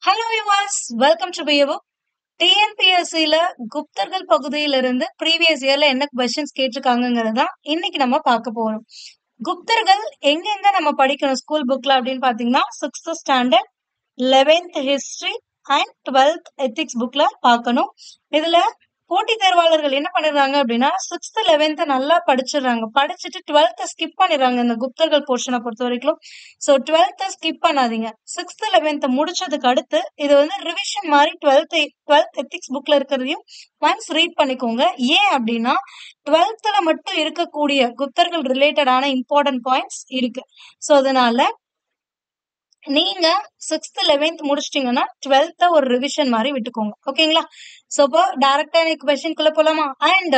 Hello viewers, welcome to பியவோ. டிஎன்பிஎஸ்சில குப்தர்கள் பகுதியிலிருந்து ப்ரீவியஸ் இயர்ல என்ன கொஸ்டின்ஸ் கேட்டிருக்காங்கிறதா இன்னைக்கு நம்ம பார்க்க போறோம். குப்தர்கள் எங்கெங்க நம்ம படிக்கணும் ஸ்கூல் புக்ல அப்படின்னு பாத்தீங்கன்னா 6th standard, 11th history and 12th ethics புக்ல பார்க்கணும். இதுல போட்டித் தேர்வாளர்கள் என்ன பண்ணிடுறாங்க அப்படின்னா 6th 11th நல்லா படிச்சிடுறாங்க. படிச்சுட்டு 12th ஸ்கிப் பண்ணிடுறாங்க. இந்த குப்தர்கள் போர்ஷனை பொறுத்த வரைக்கும். ஸோ 12th ஸ்கிப் பண்ணாதீங்க. 6th 11th முடிச்சதுக்கு அடுத்து இது வந்து ரிவிஷன் மாதிரி 12th எத்திக்ஸ் புக்ல இருக்கிறதையும் ஒன்ஸ் ரீட் பண்ணிக்கோங்க. ஏன் அப்படின்னா 12th மட்டும் இருக்கக்கூடிய குப்தர்கள் ரிலேட்டடான இம்பார்ட்டன்ட் பாயிண்ட்ஸ் இருக்கு. ஸோ அதனால நீங்க 6th 11th முடிச்சிட்டீங்கன்னா 12th ஒரு ரிவிஷன் மாதிரி விட்டுக்கோங்க. ஓகேங்களா? சோ இப்போ டைரக்டா எனக்கு கொஸ்டின்குள்ள போலாமா? And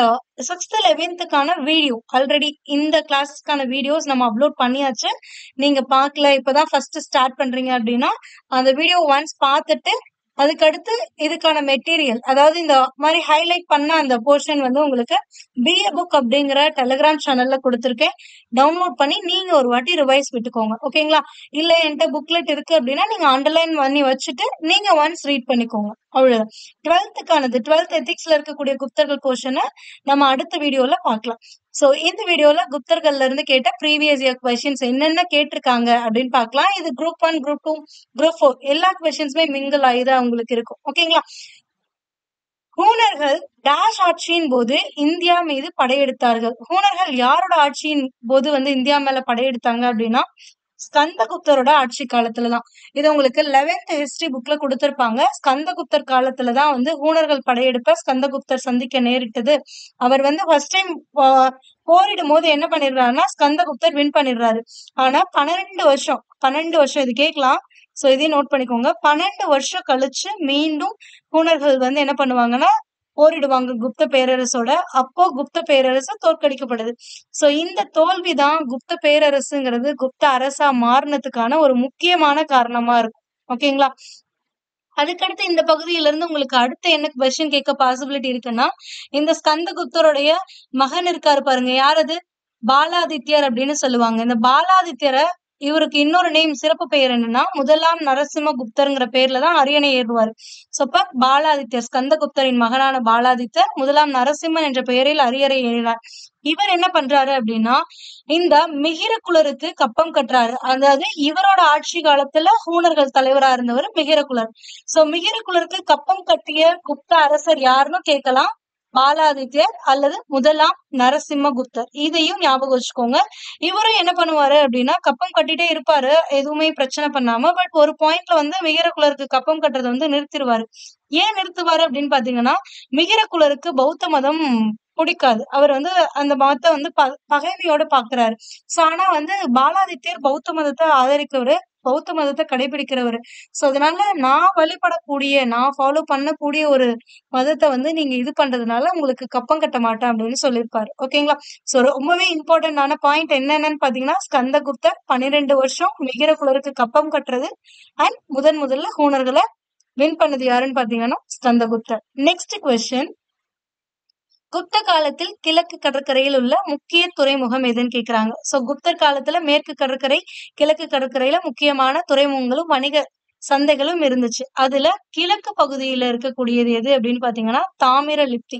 6th 11th video already இந்த கிளாஸஸ்க்கான வீடியோஸ் நம்ம அப்லோட் பண்ணியாச்சு. நீங்க பார்க்கல, இப்பதான் ஃபர்ஸ்ட் ஸ்டார்ட் பண்றீங்க அப்படின்னா அந்த வீடியோ ஒன்ஸ் பார்த்துட்டு அதுக்கடுத்து இதுக்கான மெட்டீரியல், அதாவது இந்த மாதிரி ஹைலைட் பண்ண அந்த போர்ஷன் வந்து உங்களுக்கு பிஏ புக் அப்படிங்கிற டெலிகிராம் சேனல்ல கொடுத்துருக்கேன். டவுன்லோட் பண்ணி நீங்க ஒரு வாட்டி ரிவைஸ் விட்டுக்கோங்க. ஓகேங்களா? இல்ல என்கிட்ட புக்லெட் இருக்கு அப்படின்னா நீங்க அண்டர்லைன் பண்ணி வச்சுட்டு நீங்க ஒன்ஸ் ரீட் பண்ணிக்கோங்க. அவ்வளவுதான். 12th எத்திக்ஸ்ல இருக்கக்கூடிய குப்தர்கள் போர்ஷனை நம்ம அடுத்த வீடியோல பார்க்கலாம். சோ இந்த வீடியோல குப்தர்கள்ல இருந்து கேட்ட ப்ரீவியஸ் இயர் கொஸ்டின்ஸ் என்னென்ன கேட்டிருக்காங்க அப்படின்னு பார்க்கலாம். இது குரூப் 1, குரூப் 2, குரூப் 4 எல்லா கொஸ்டின்ஸுமே மிங்கிள் ஆகிதான் உங்களுக்கு இருக்கும். ஓகேங்களா? ஹூணர்கள் டேஷ் ஆட்சியின் போது இந்தியா மீது படையெடுத்தார்கள். ஹூணர்கள் யாரோட ஆட்சியின் போது வந்து இந்தியா மேல படையெடுத்தாங்க அப்படின்னா ஸ்கந்தகுப்தரோட ஆட்சி காலத்துலதான். இது உங்களுக்கு 11th ஹிஸ்டரி புக்ல கொடுத்திருப்பாங்க. ஸ்கந்தகுப்தர் காலத்துலதான் வந்து ஹூணர்கள் படையெடுப்ப ஸ்கந்தகுப்தர் சந்திக்க நேரிட்டது. அவர் வந்து ஃபர்ஸ்ட் டைம் போரிடும் போது என்ன பண்ணிடுறாருன்னா ஸ்கந்தகுப்தர் வின் பண்ணிடுறாரு. ஆனா 12 வருஷம் இது கேட்கலாம். சோ இதையும் நோட் பண்ணிக்கோங்க. 12 வருஷம் கழிச்சு மீண்டும் ஹூணர்கள் வந்து என்ன பண்ணுவாங்கன்னா போரிடுவாங்க குப்த பேரரசோட. அப்போ குப்த பேரரசு தோற்கடிக்கப்படுது. சோ இந்த தோல்விதான் குப்த பேரரசுங்கிறது குப்த அரசா மாறினதுக்கான ஒரு முக்கியமான காரணமா இருக்கும். ஓகேங்களா? அதுக்கடுத்து இந்த பகுதியில இருந்து உங்களுக்கு அடுத்து என்ன கொஸ்டின் கேட்க பாசிபிலிட்டி இருக்குன்னா, இந்த ஸ்கந்தகுப்தருடைய மகன் இருக்காரு பாருங்க, யார் அது? பாலாதித்யர் அப்படின்னு சொல்லுவாங்க. இந்த பாலாதித்யரை இவருக்கு இன்னொரு நேம், சிறப்பு பெயர் என்னன்னா முதலாம் நரசிம்ம குப்தர்ங்கிற பேர்லதான் அரியணை ஏறுவாரு. சோ அப்ப பாலாதித்யர், ஸ்கந்தகுப்தரின் மகனான பாலாதித்யர் முதலாம் நரசிம்மன் என்ற பெயரில் அரியணை ஏறினார். இவர் என்ன பண்றாரு அப்படின்னா இந்த மிகிரகுலருக்கு கப்பம் கட்டுறாரு. அதாவது இவரோட ஆட்சி காலத்துல ஹூணர்கள் தலைவரா இருந்தவர் மிகிரகுலர். சோ மிகிரகுலருக்கு கப்பம் கட்டிய குப்த அரசர் யாருன்னு கேட்கலாம். பாலாதித்யர் அல்லது முதலாம் நரசிம்மகுப்தர். இதையும் ஞாபகம் வச்சுக்கோங்க. இவரும் என்ன பண்ணுவாரு அப்படின்னா கப்பம் கட்டிட்டே இருப்பாரு, எதுவுமே பிரச்சனை பண்ணாம. பட் ஒரு பாயிண்ட்ல வந்து மிகிரகுலருக்கு கப்பம் கட்டுறதை வந்து நிறுத்திடுவாரு. ஏன் நிறுத்துவாரு அப்படின்னு பாத்தீங்கன்னா மிகிரகுலருக்கு பௌத்த மதம் பிடிக்காது. அவர் வந்து அந்த மதத்தை வந்து பகைமையோட பாக்குறாரு. சோ ஆனா வந்து பாலாதித்யர் பௌத்த மதத்தை ஆதரிக்கவரு, பௌத்த மதத்தை கடைபிடிக்கிறவரு. சோ அதனால நான் வழிபடக்கூடிய, நான் ஃபாலோ பண்ணக்கூடிய ஒரு மதத்தை வந்து நீங்க இது பண்றதுனால உங்களுக்கு கப்பம் கட்ட மாட்டேன் அப்படின்னு சொல்லியிருப்பாரு. ஓகேங்களா? சோ ரொம்பவே இம்பார்ட்டன்டான பாயிண்ட் என்னென்னு பாத்தீங்கன்னா ஸ்கந்தகுப்தர் 12 வருஷம் மிகிரகுலருக்கு கப்பம் கட்டுறது அண்ட் முதல்ல ஹூணர்களை வின் பண்ணது யாருன்னு பாத்தீங்கன்னா ஸ்கந்தகுப்தர். நெக்ஸ்ட் கொஸ்டின், குப்த காலத்தில் கிழக்கு கடற்கரையில் உள்ள முக்கிய துறைமுகம் எதுன்னு கேக்குறாங்க. சோ குப்தர் காலத்துல மேற்கு கடற்கரை, கிழக்கு கடற்கரையில முக்கியமான துறைமுகங்களும் வணிக சந்தைகளும் இருந்துச்சு. அதுல கிழக்கு பகுதியில இருக்கக்கூடியது எது அப்படின்னு பாத்தீங்கன்னா தாமிரலிப்தி.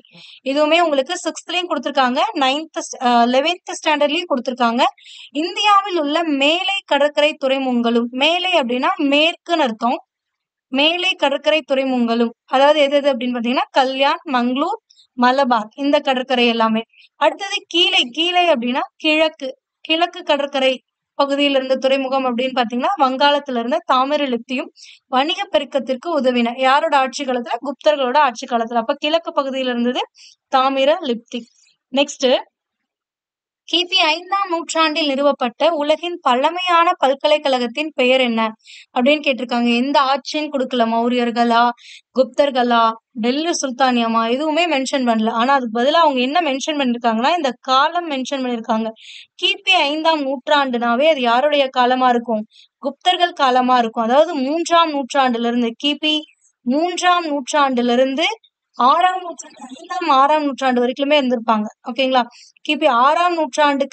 இதுவுமே உங்களுக்கு 6th கொடுத்திருக்காங்க, 11th ஸ்டாண்டர்ட்லயும் கொடுத்திருக்காங்க. இந்தியாவில் உள்ள மேலை கடற்கரை துறைமுகங்களும், மேலை அப்படின்னா மேற்குன்னு அர்த்தம், மேலை கடற்கரை துறைமுகங்களும் அதாவது எது எது அப்படின்னு பாத்தீங்கன்னா கல்யாண், மங்களூர், மலபார், இந்த கடற்கரை எல்லாமே. அடுத்தது கீழை அப்படின்னா கிழக்கு கடற்கரை பகுதியில இருந்த துறைமுகம் அப்படின்னு பாத்தீங்கன்னா வங்காளத்துல இருந்த தாமிரலிப்தியும் வணிக பெருக்கத்திற்கு உதவின. யாரோட ஆட்சி காலத்துல? குப்தர்களோட ஆட்சி காலத்துல. அப்ப கிழக்கு பகுதியில இருந்தது தாமிரலிப்தி. நெக்ஸ்ட், கிபி 5ஆம் நூற்றாண்டில் நிறுவப்பட்ட உலகின் பழமையான பல்கலைக்கழகத்தின் பெயர் என்ன அப்படின்னு கேட்டிருக்காங்க. எந்த ஆட்சின்னு கொடுக்கல, மௌரியர்களா, குப்தர்களா, டெல்லி சுல்தானியமா, எதுவுமே மென்ஷன் பண்ணல. ஆனா அதுக்கு பதிலா அவங்க என்ன மென்ஷன் பண்ணிருக்காங்கன்னா இந்த காலம் மென்ஷன் பண்ணிருக்காங்க. கிபி 5ஆம் நூற்றாண்டுனாவே அது யாருடைய காலமா இருக்கும்? குப்தர்கள் காலமா இருக்கும். அதாவது 3ஆம் நூற்றாண்டுல இருந்து, கிபி 3ஆம் நூற்றாண்டுல இருந்து 6ஆம் நூற்றாண்டு வரைக்குமே இருந்திருப்பாங்க. ஓகேங்களா? கிபி 6ஆம் நூற்றாண்டு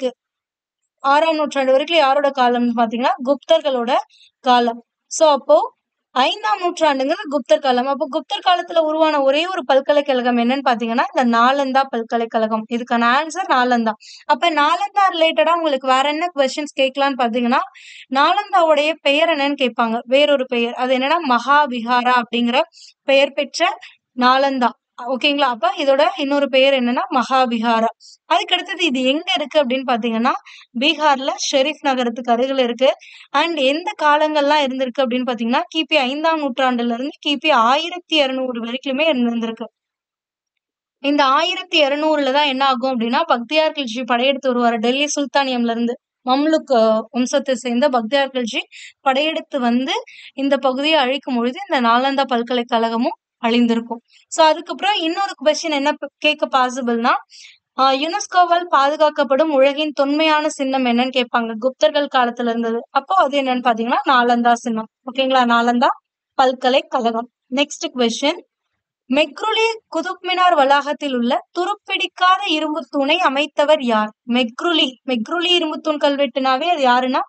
வரைக்கும் யாரோட காலம்னு பாத்தீங்கன்னா குப்தர்களோட காலம். சோ அப்போ 5ஆம் நூற்றாண்டுங்கிறது குப்தர் காலம். அப்ப குப்தர் காலத்துல உருவான ஒரே ஒரு பல்கலைக்கழகம் என்னன்னு பாத்தீங்கன்னா, இந்த நாலந்தா பல்கலைக்கழகம். இதுக்கான ஆன்சர் நாலந்தா. அப்ப நாலந்தா ரிலேட்டடா உங்களுக்கு வேற என்ன கொஸ்டின்ஸ் கேட்கலான்னு பாத்தீங்கன்னா, நாலந்தாவுடைய பெயர் என்னன்னு கேட்பாங்க. வேறொரு பெயர். அது என்னன்னா மகாவிஹாரா அப்படிங்கிற பெயர் பெற்ற நாலந்தா. ஓகேங்களா? அப்ப இதோட இன்னொரு பெயர் என்னன்னா மகாவிஹாரா. அதுக்கு அடுத்தது இது எங்க இருக்கு அப்படின்னு பாத்தீங்கன்னா, பீகார்ல ஷெரீப் நகரத்துக்கு அருகில இருக்கு. அண்ட் எந்த காலங்கள்லாம் இருந்திருக்கு அப்படின்னு பாத்தீங்கன்னா, கிபி 5ஆம் நூற்றாண்டுல இருந்து கிபி 1200 வரைக்குமே இருந்திருக்கு. இந்த 1200ல தான் என்ன ஆகும் அப்படின்னா, பக்தியார் கில்ஜி படையெடுத்து வருவாரு. டெல்லி சுல்தானியம்ல இருந்து. மம்லுக் வம்சத்தை சேர்ந்த பக்தியார் கில்ஜி படையெடுத்து வந்து இந்த பகுதியை அழிக்கும் பொழுது இந்த நாலந்தா பல்கலைக்கழகமும் அழிந்திருக்கும். சோ அதுக்கப்புறம் இன்னொரு கொஸ்டின் என்ன கேட்க பாசிபிள்னா, யுனெஸ்கோவால் பாதுகாக்கப்படும் உலகின் தொன்மையான சின்னம் என்னன்னு கேட்பாங்க. குப்தர்கள் காலத்துல இருந்தது. அப்போ அது என்னன்னு பாத்தீங்கன்னா நாலந்தா சின்னம். ஓகேங்களா? நாலந்தா பல்கலைக்கழகம். Next question. மெக்ருலி குதுப் மினார் வளாகத்தில் உள்ள துருப்பிடிக்காத இரும்பு தூணை அமைத்தவர் யார்? மெக்ருலி இரும்பு தூண் கல்வெட்டுனாவே அது யாருன்னா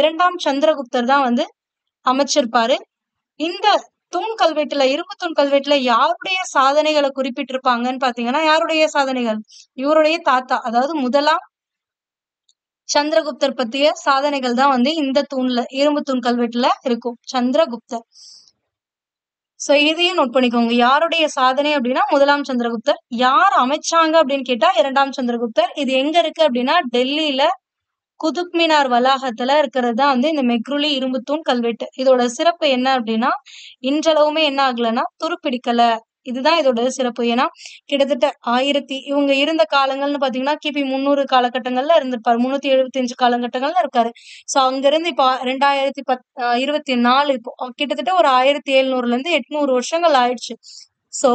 2ஆம் சந்திரகுப்தர் தான் வந்து அமைச்சிருப்பாரு. இந்த தூண் கல்வெட்டுல இரும்பு தூண் கல்வெட்டுல யாருடைய சாதனைகளை குறிப்பிட்டிருப்பாங்கன்னு பாத்தீங்கன்னா, யாருடைய சாதனைகள்? இவருடைய தாத்தா, அதாவது முதலாம் சந்திரகுப்தர் பத்திய சாதனைகள் தான் வந்து இந்த தூண்ல இரும்பு தூண் கல்வெட்டுல இருக்கும். சந்திரகுப்தர். சோ இதையும் நோட் பண்ணிக்கோங்க. யாருடைய சாதனை அப்படின்னா முதலாம் சந்திரகுப்தர். யார் அமைச்சாங்க அப்படின்னு கேட்டா 2ஆம் சந்திரகுப்தர். இது எங்க இருக்கு அப்படின்னா டெல்லியில குதுப் மினார் வளாகத்துல இருக்கிறது தான் வந்து இந்த மெக்ருலி இரும்புத்தூண் கல்வெட்டு. இதோட சிறப்பு என்ன அப்படின்னா, இன்றளவுமே என்ன ஆகலைன்னா துருப்பிடிக்கல. இதுதான் இதோட சிறப்பு. ஏன்னா கிட்டத்தட்ட இவங்க இருந்த காலங்கள்னு பாத்தீங்கன்னா கிபி 300 காலகட்டங்கள்ல இருந்திருப்பாரு. 375 காலகட்டங்கள்ல இருக்காரு. சோ அங்க இருந்து இப்போ 2024 இப்போ கிட்டத்தட்ட ஒரு 1700ல இருந்து 800 வருஷங்கள் ஆயிடுச்சு. சோ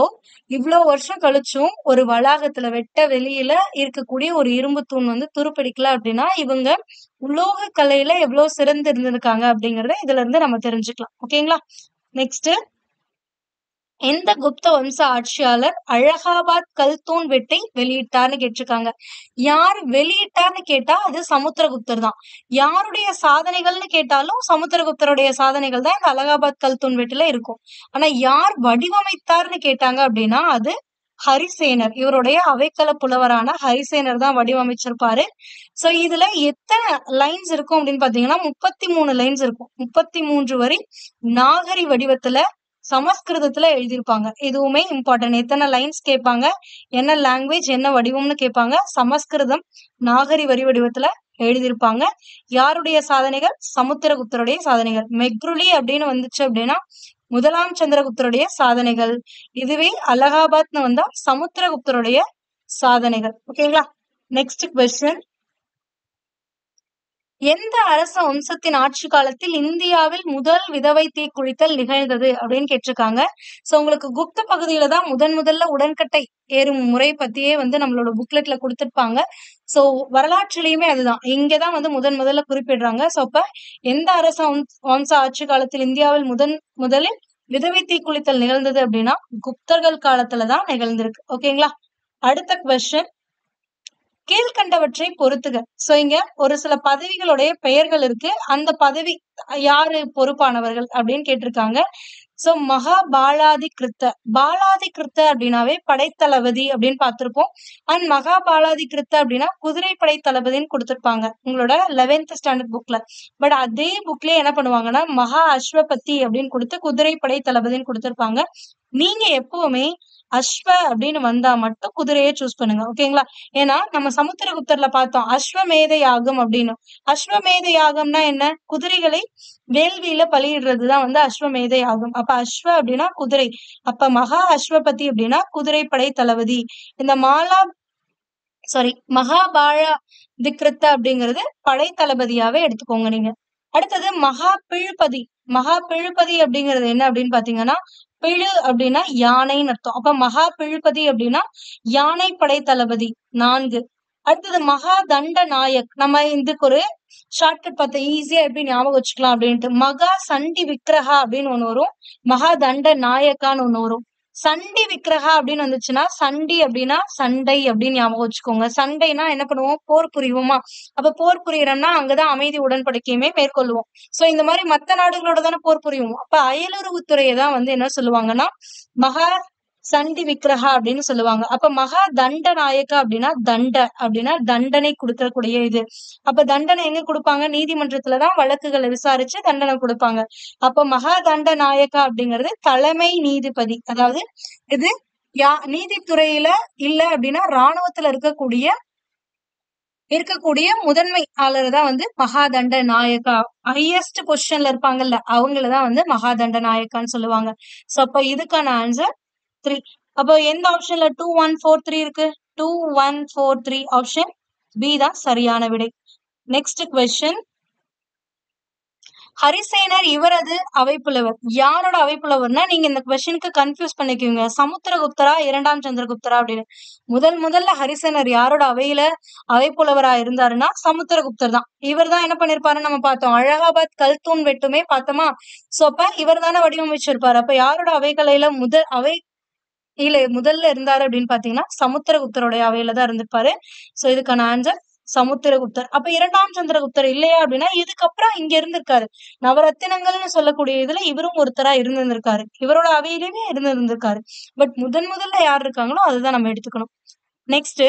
இவ்வளவு வருஷம் கழிச்சும் ஒரு வளாகத்துல வெட்ட வெளியில இருக்கக்கூடிய ஒரு இரும்பு தூண் வந்து துருப்பிடிக்கல அப்படின்னா இவங்க உலோக கலையில எவ்வளவு சிறந்து இருந்திருக்காங்க அப்படிங்கறத இதுல இருந்து நம்ம தெரிஞ்சுக்கலாம். ஓகேங்களா? நெக்ஸ்ட். எந்த குப்த வம்ச ஆட்சியாளர் அலகாபாத் கல்தூண் வெட்டை வெளியிட்டார்னு கேட்டிருக்காங்க. யார் வெளியிட்டார்னு கேட்டா அது சமுத்திரகுப்தர் தான். யாருடைய சாதனைகள்னு கேட்டாலும் சமுத்திரகுப்தருடைய சாதனைகள் தான் இந்த அலகாபாத் கல்தூண் வெட்டுல இருக்கும். ஆனா யார் வடிவமைத்தார்னு கேட்டாங்க அப்படின்னா அது ஹரிசேனர். இவருடைய அவைக்கள புலவரான ஹரிசேனர் தான் வடிவமைச்சிருப்பாரு. சோ இதுல எத்தனை லைன்ஸ் இருக்கும் அப்படின்னு பாத்தீங்கன்னா 33 லைன்ஸ் இருக்கும். 33 வரி நாகரி வடிவத்துல சமஸ்கிருதத்துல எழுதியிருப்பாங்க. இதுவுமே இம்பார்ட்டன்ட். எத்தனை லைன்ஸ் கேட்பாங்க, என்ன லாங்குவேஜ், என்ன வடிவம்னு கேட்பாங்க. சமஸ்கிருதம் நாகரி வரி வடிவத்துல எழுதியிருப்பாங்க. யாருடைய சாதனைகள்? சமுத்திரகுப்தருடைய சாதனைகள். மெக்ருலி அப்படின்னு வந்துச்சு அப்படின்னா முதலாம் சந்திரகுப்தருடைய சாதனைகள். இதுவே அலகாபாத்னு வந்தா சமுத்திரகுப்தருடைய சாதனைகள். ஓகேங்களா? Next question. எந்த அரச வம்சத்தின் ஆட்சி காலத்தில் இந்தியாவில் முதல் விதவை தீக்குளித்தல் நிகழ்ந்தது அப்படின்னு கேட்டிருக்காங்க. சோ உங்களுக்கு குப்த பகுதியில தான் முதல்ல உடன்கட்டை ஏறும் முறை பத்தியே வந்து நம்மளோட புக்லெட்ல கொடுத்திருப்பாங்க. சோ வரலாற்றிலையுமே அதுதான். இங்கதான் வந்து முதல்ல குறிப்பிடுறாங்க. சோ அப்ப எந்த அரச வம்ச ஆட்சி காலத்தில் இந்தியாவில் முதலில் விதவை தீக்குளித்தல் நிகழ்ந்தது அப்படின்னா குப்தர்கள் காலத்துலதான் நிகழ்ந்திருக்கு. ஓகேங்களா? அடுத்த கொஸ்டின். கீழ்கண்டவற்றை பொறுத்துக. சோ இங்க ஒரு சில பதவிகளுடைய பெயர்கள் இருக்கு. அந்த பதவி யாரு பொறுப்பானவர்கள் அப்படின்னு கேட்டிருக்காங்க. சோ மகாபாலாதி கிருத்த. பாலாதி கிருத்த அப்படின்னாவே படைத்தளபதி அப்படின்னு பார்த்திருப்போம். அண்ட் மகாபாலாதி கிருத்த அப்படின்னா குதிரைப்படை தளபதின்னு கொடுத்திருப்பாங்க உங்களோட 11th ஸ்டாண்டர்ட் புக்ல. பட் அதே புக்லயே என்ன பண்ணுவாங்கன்னா மகா அஸ்வபதி அப்படின்னு கொடுத்து குதிரைப்படை தளபதின்னு கொடுத்திருப்பாங்க. நீங்க எப்பவுமே அஸ்வ அப்படின்னு வந்தா மட்டும் குதிரையை சூஸ் பண்ணுங்க. ஓகேங்களா? ஏன்னா நம்ம சமுத்திரகுப்தர்ல பார்த்தோம் அஸ்வமேத யாகம் அப்படின்னு. அஸ்வமேத யாகம்னா என்ன? குதிரைகளை வேள்வியில பலியிடுறதுதான் வந்து அஸ்வமேத யாகம். அப்ப அஸ்வ அப்படின்னா குதிரை. அப்ப மகா அஸ்வபதி அப்படின்னா குதிரைப்படை தளபதி. இந்த மகாபாலா திக்ருத்த அப்படிங்கிறது படை தளபதியாவே எடுத்துக்கோங்க நீங்க. அடுத்தது மகா பிழுபதி அப்படிங்கிறது என்ன அப்படின்னு பாத்தீங்கன்னா பிழு அப்படின்னா யானைன்னு அர்த்தம். அப்ப மகா பிழுபதி அப்படின்னா யானை படை தளபதி 4. அடுத்தது மகா தண்ட நாயக். நம்ம இதுக்கு ஒரு ஷார்ட்கட் பார்த்த ஈஸியா எப்படி ஞாபகம் வச்சுக்கலாம் அப்படின்ட்டு மகா சண்டி விக்கிரகா அப்படின்னு ஒண்ணு வரும். மகா தண்ட நாயக்கான்னு ஒண்ணு வரும். சண்டி விக்கிரகா அப்படின்னு வந்துச்சுன்னா, சண்டி அப்படின்னா சண்டை அப்படின்னு ஞாபகம் வச்சுக்கோங்க. சண்டைனா என்ன பண்ணுவோம்? போர் புரிவோமா? அப்ப போர் புரியறோம்னா, அங்கதான் அமைதி உடன்படிக்கையுமே மேற்கொள்வோம். சோ இந்த மாரி மத்த நாடுகளோட தானே போர் புரிவோம். அப்ப அயலுறவுத்துறைய தான் வந்து என்ன சொல்லுவாங்கன்னா, மகா சண்டி விக்கிரகா அப்படின்னு சொல்லுவாங்க. அப்ப மகா தண்ட நாயக்கா அப்படின்னா, அப்படின்னா தண்டனை குடுக்கக்கூடிய இது. அப்ப தண்டனை எங்க குடுப்பாங்க? நீதிமன்றத்துல தான் வழக்குகள விசாரிச்சு தண்டனை குடுப்பாங்க. அப்ப மகா தண்ட நாயக்கா அப்படிங்கிறது தலைமை நீதிபதி. அதாவது இது நீதித்துறையில இல்ல அப்படின்னா ராணுவத்துல இருக்கக்கூடிய முதன்மை ஆளர் தான் வந்து மகாதண்ட நாயக்கா. ஹையஸ்ட் பொசிஷன்ல இருப்பாங்கல்ல அவங்களதான் வந்து மகாதண்ட நாயக்கான்னு சொல்லுவாங்க. சோ அப்ப இதுக்கான ஆன்சர் 3. அப்போ எந்த ஆப்ஷன்ல 2 1 4 3 இருக்கு? 2 1 4 3 ஆப்ஷன் பி தான் சரியான விடை. Next question. ஹரிசேனர் இவரது அவைப்புலவர். யாரோட அவைப்புலவர்னா நீங்க இந்த கொஸ்டினுக்கு கன்ஃபியூஸ் பண்ணிக்குவீங்க. சமுத்திரகுப்தரா இரண்டாம் சந்திரகுப்தரா அப்படின்னு. முதல்ல ஹரிசேனர் யாரோட அவைப்புலவரா இருந்தாருன்னா சமுத்திரகுப்தர் தான். இவர் தான் என்ன பண்ணிருப்பாருன்னு நம்ம பார்த்தோம். அலகாபாத் கல்தூன் வெட்டுமே பார்த்தோமா? சோ அப்ப இவர் தானே வடிவமைச்சிருப்பாரு. அப்ப யாரோட அவைகளையில முதல்ல இருந்தாரு அப்படின்னு பாத்தீங்கன்னா சமுத்திரகுப்தருடைய அவையில தான் இருந்திருப்பாரு. சோ இதுக்கான ஆன்சர் சமுத்திரகுப்தர். அப்ப இரண்டாம் சந்திரகுப்தர் இல்லையா அப்படின்னா இதுக்கப்புறம் இங்க இருந்திருக்காரு. நவரத்தினங்கள்னு சொல்லக்கூடிய இதுல இவரும் ஒருத்தரா இருந்திருக்காரு. இவரோட அவையிலுமே இருந்திருக்காரு. பட் முதல்ல யார் இருக்காங்களோ அதுதான் நம்ம எடுத்துக்கணும். நெக்ஸ்ட்,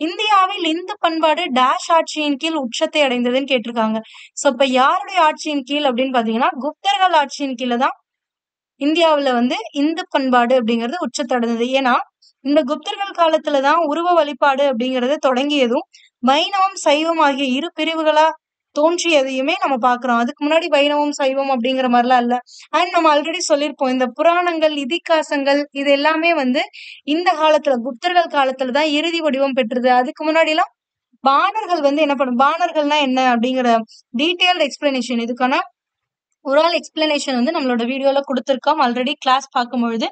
இந்தியாவில் இந்து பண்பாடு டேஷ் ஆட்சியின் கீழ் உச்சத்தை அடைந்ததுன்னு கேட்டிருக்காங்க. சோ இப்ப யாருடைய ஆட்சியின் கீழ் அப்படின்னு பாத்தீங்கன்னா குப்தர்கள் ஆட்சியின் கீழே தான் இந்தியாவுல வந்து இந்து பண்பாடு அப்படிங்கிறது உச்சத்தடைந்தது. ஏன்னா இந்த குப்தர்கள் காலத்துலதான் உருவ வழிபாடு அப்படிங்கறது தொடங்கியதும் வைணவம் சைவம் ஆகிய இரு பிரிவுகளா தோன்றியதையுமே நம்ம பாக்குறோம். அதுக்கு முன்னாடி வைணவம் சைவம் அப்படிங்கிற மாதிரிலாம் இல்ல. அண்ட் நம்ம ஆல்ரெடி சொல்லியிருப்போம் இந்த புராணங்கள் இதிகாசங்கள் இது எல்லாமே வந்து இந்த காலத்துல குப்தர்கள் காலத்துலதான் இறுதி வடிவம் பெற்றது. அதுக்கு முன்னாடி எல்லாம் பாணர்கள் வந்து என்ன பண்ணும், பாணர்கள்னா என்ன அப்படிங்கிற டீடைல்டு எக்ஸ்பிளனேஷன் இதுக்கான ஒரு ஆள் எக்ஸ்பிளனேஷன் வந்து நம்மளோட வீடியோல கொடுத்திருக்கோம் ஆல்ரெடி கிளாஸ் பார்க்கும்பொழுது.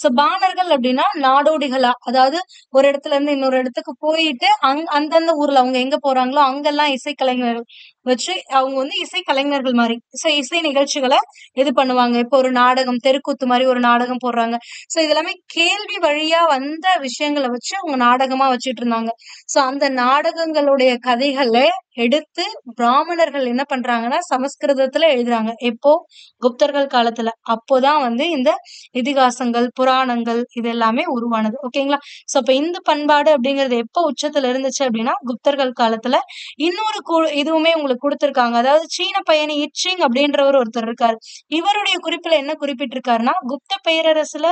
சோ பாணர்கள் அப்படின்னா நாடோடிகளா, அதாவது ஒரு இடத்துல இருந்து இன்னொரு இடத்துக்கு போயிட்டு அந்தந்த ஊர்ல அவங்க எங்க போறாங்களோ அங்கெல்லாம் இசைக்கலைஞர்கள் வச்சு அவங்க வந்து இசை கலைஞர்கள் மாதிரி இசை நிகழ்ச்சிகளை இது பண்ணுவாங்க. இப்போ ஒரு நாடகம் தெருக்கூத்து மாதிரி ஒரு நாடகம் போடுறாங்க. சோ இது எல்லாமே கேள்வி வழியா வந்த விஷயங்களை வச்சு அவங்க நாடகமா வச்சுட்டு இருந்தாங்க. சோ அந்த நாடகங்களுடைய கதைகளை எடுத்து பிராமணர்கள் என்ன பண்றாங்கன்னா சமஸ்கிருதத்துல எழுதுறாங்க. எப்போ? குப்தர்கள் காலத்துல. அப்போதான் வந்து இந்த இதிகாசங்கள் புராணங்கள் இது எல்லாமே உருவானது. ஓகேங்களா? சோ அப்ப இந்து பண்பாடு அப்படிங்கிறது எப்போ உச்சத்துல இருந்துச்சு அப்படின்னா குப்தர்கள் காலத்துல. இன்னொரு இதுவுமே உங்களுக்கு கொடுத்திருக்காங்க. அதாவது சீன பயணி இச்சிங் அப்படின்றவர் ஒருத்தர் இருக்காரு. இவருடைய குறிப்புல என்ன குறிப்பிட்டிருக்காருன்னா குப்த பேரரசுல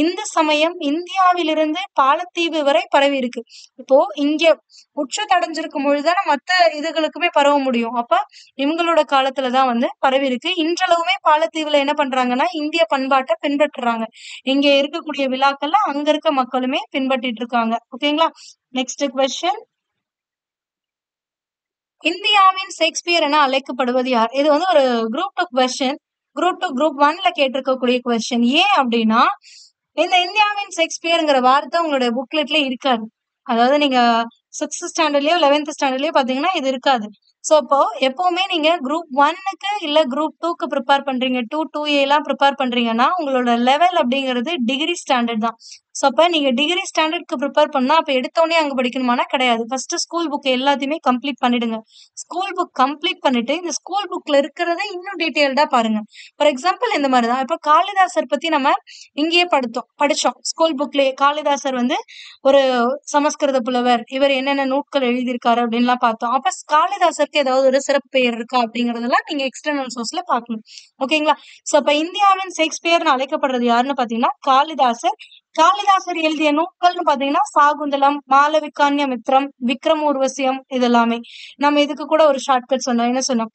இந்து சமயம் இந்தியாவிலிருந்து பாலத்தீவு வரை பரவி இருக்கு. இப்போ இங்க உச்சத்தடைஞ்சிருக்கும் பொழுதுதானே மத்த இதுகளுக்குமே பரவ முடியும். அப்ப இவங்களோட காலத்துலதான் வந்து பரவி இருக்கு. இன்றளவுமே பாலத்தீவுல என்ன பண்றாங்கன்னா இந்திய பண்பாட்டை பின்பற்றுறாங்க. இங்க இருக்கக்கூடிய விழாக்கள்ல அங்க இருக்க மக்களுமே பின்பற்றிட்டு இருக்காங்க. ஓகேங்களா? Next question. இந்தியாவின் ஷேக்ஸ்பியர் என அழைக்கப்படுவது யார்? இது வந்து ஒரு குரூப் 2 கொஸ்டின். குரூப் 1ல கேட்டிருக்கக்கூடிய கொஸ்டின். ஏன் அப்படின்னா இந்த இந்தியாவின் ஷேக்ஸ்பியர்ங்கிற வார்த்தை உங்களுடைய புக்லெட்ல இருக்காது. அதாவது நீங்க 6th ஸ்டாண்டர்ட்லயோ 11th ஸ்டாண்டர்ட்லயோ பாத்தீங்கன்னா இது இருக்காது. சோ அப்போ எப்பவுமே நீங்க குரூப் 1க்கு இல்ல குரூப் 2க்கு ப்ரிப்பேர் பண்றீங்க, 2A எல்லாம் ப்ரிப்பேர் பண்றீங்கன்னா உங்களோட லெவல் அப்படிங்கிறது டிகிரி ஸ்டாண்டர்ட் தான். சோ அப்ப நீங்க டிகிரி ஸ்டாண்டர்ட்க்கு ப்ரிப்பேர் பண்ணா அப்ப எடுத்தோடனே அங்க படிக்கணுமானா கிடையாது. ஃபர்ஸ்ட் ஸ்கூல் புக் எல்லாத்தையுமே கம்ப்ளீட் பண்ணிடுங்க. ஸ்கூல் புக் கம்ப்ளீட் பண்ணிட்டு இந்த ஸ்கூல் புக்ல இருக்கிறத இன்னும் டீடைல்டா பாருங்க. ஃபார் எக்ஸாம்பிள் இந்த மாதிரிதான் இப்ப காளிதாசர் பத்தி நம்ம இங்கேயே படிச்சோம் ஸ்கூல் புக்லயே. காளிதாசர் வந்து ஒரு சமஸ்கிருத புலவர், இவர் என்னென்ன நூட்கள் எழுதியிருக்காரு அப்படின்லாம் பார்த்தோம். அப்ப காளிதாசருக்கு ஏதாவது ஒரு சிறப்பு பெயர் இருக்கா அப்படிங்கறதெல்லாம் நீங்க எக்ஸ்டர்னல் சோர்ஸ்ல பாக்கணும். ஓகேங்களா? சோ அப்ப இந்தியாவின் ஷேக்ஸ்பியர்னு அழைக்கப்படுறது யாருன்னு பாத்தீங்கன்னா காளிதாசர். காளிதாசர் எழுதிய நூல்கள்னு பாத்தீங்கன்னா சாகுந்தலம், மாளவிகான்யமித்ரம், விக்ரம் ஊர்வசியம் இதெல்லாமே. நம்ம இதுக்கு கூட ஒரு ஷார்ட்கட் சொன்னோம். என்ன சொன்னோம்?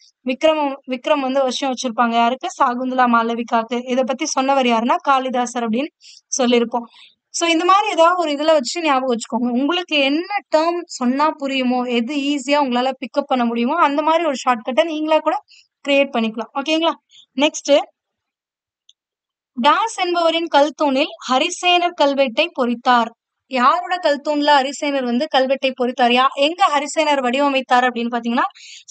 விக்ரம் வந்து வருஷம் வச்சிருப்பாங்க யாருக்கு? சாகுந்தலா மாளவிகாக்கு. இத பத்தி சொன்னவர் யாருன்னா காளிதாசர் அப்படின்னு சொல்லியிருப்போம். சோ இந்த மாதிரி ஏதாவது ஒரு இதுல வச்சு ஞாபகம் வச்சுக்கோங்க. உங்களுக்கு என்ன டேர்ம் சொன்னா புரியுமோ, எது ஈஸியா உங்களால பிக்கப் பண்ண முடியுமோ அந்த மாதிரி ஒரு ஷார்ட்கட்டை நீங்களா கூட கிரியேட் பண்ணிக்கலாம். ஓகேங்களா? நெக்ஸ்ட், தாஸ் என்பவரின் கல்தூணில் ஹரிசேனர் கல்வெட்டை பொறித்தார். யாரோட கல்தூண்ல ஹரிசேனர் வந்து கல்வெட்டை பொறித்தார்? எங்க ஹரிசேனர் வடிவமைத்தார் அப்படின்னு பாத்தீங்கன்னா,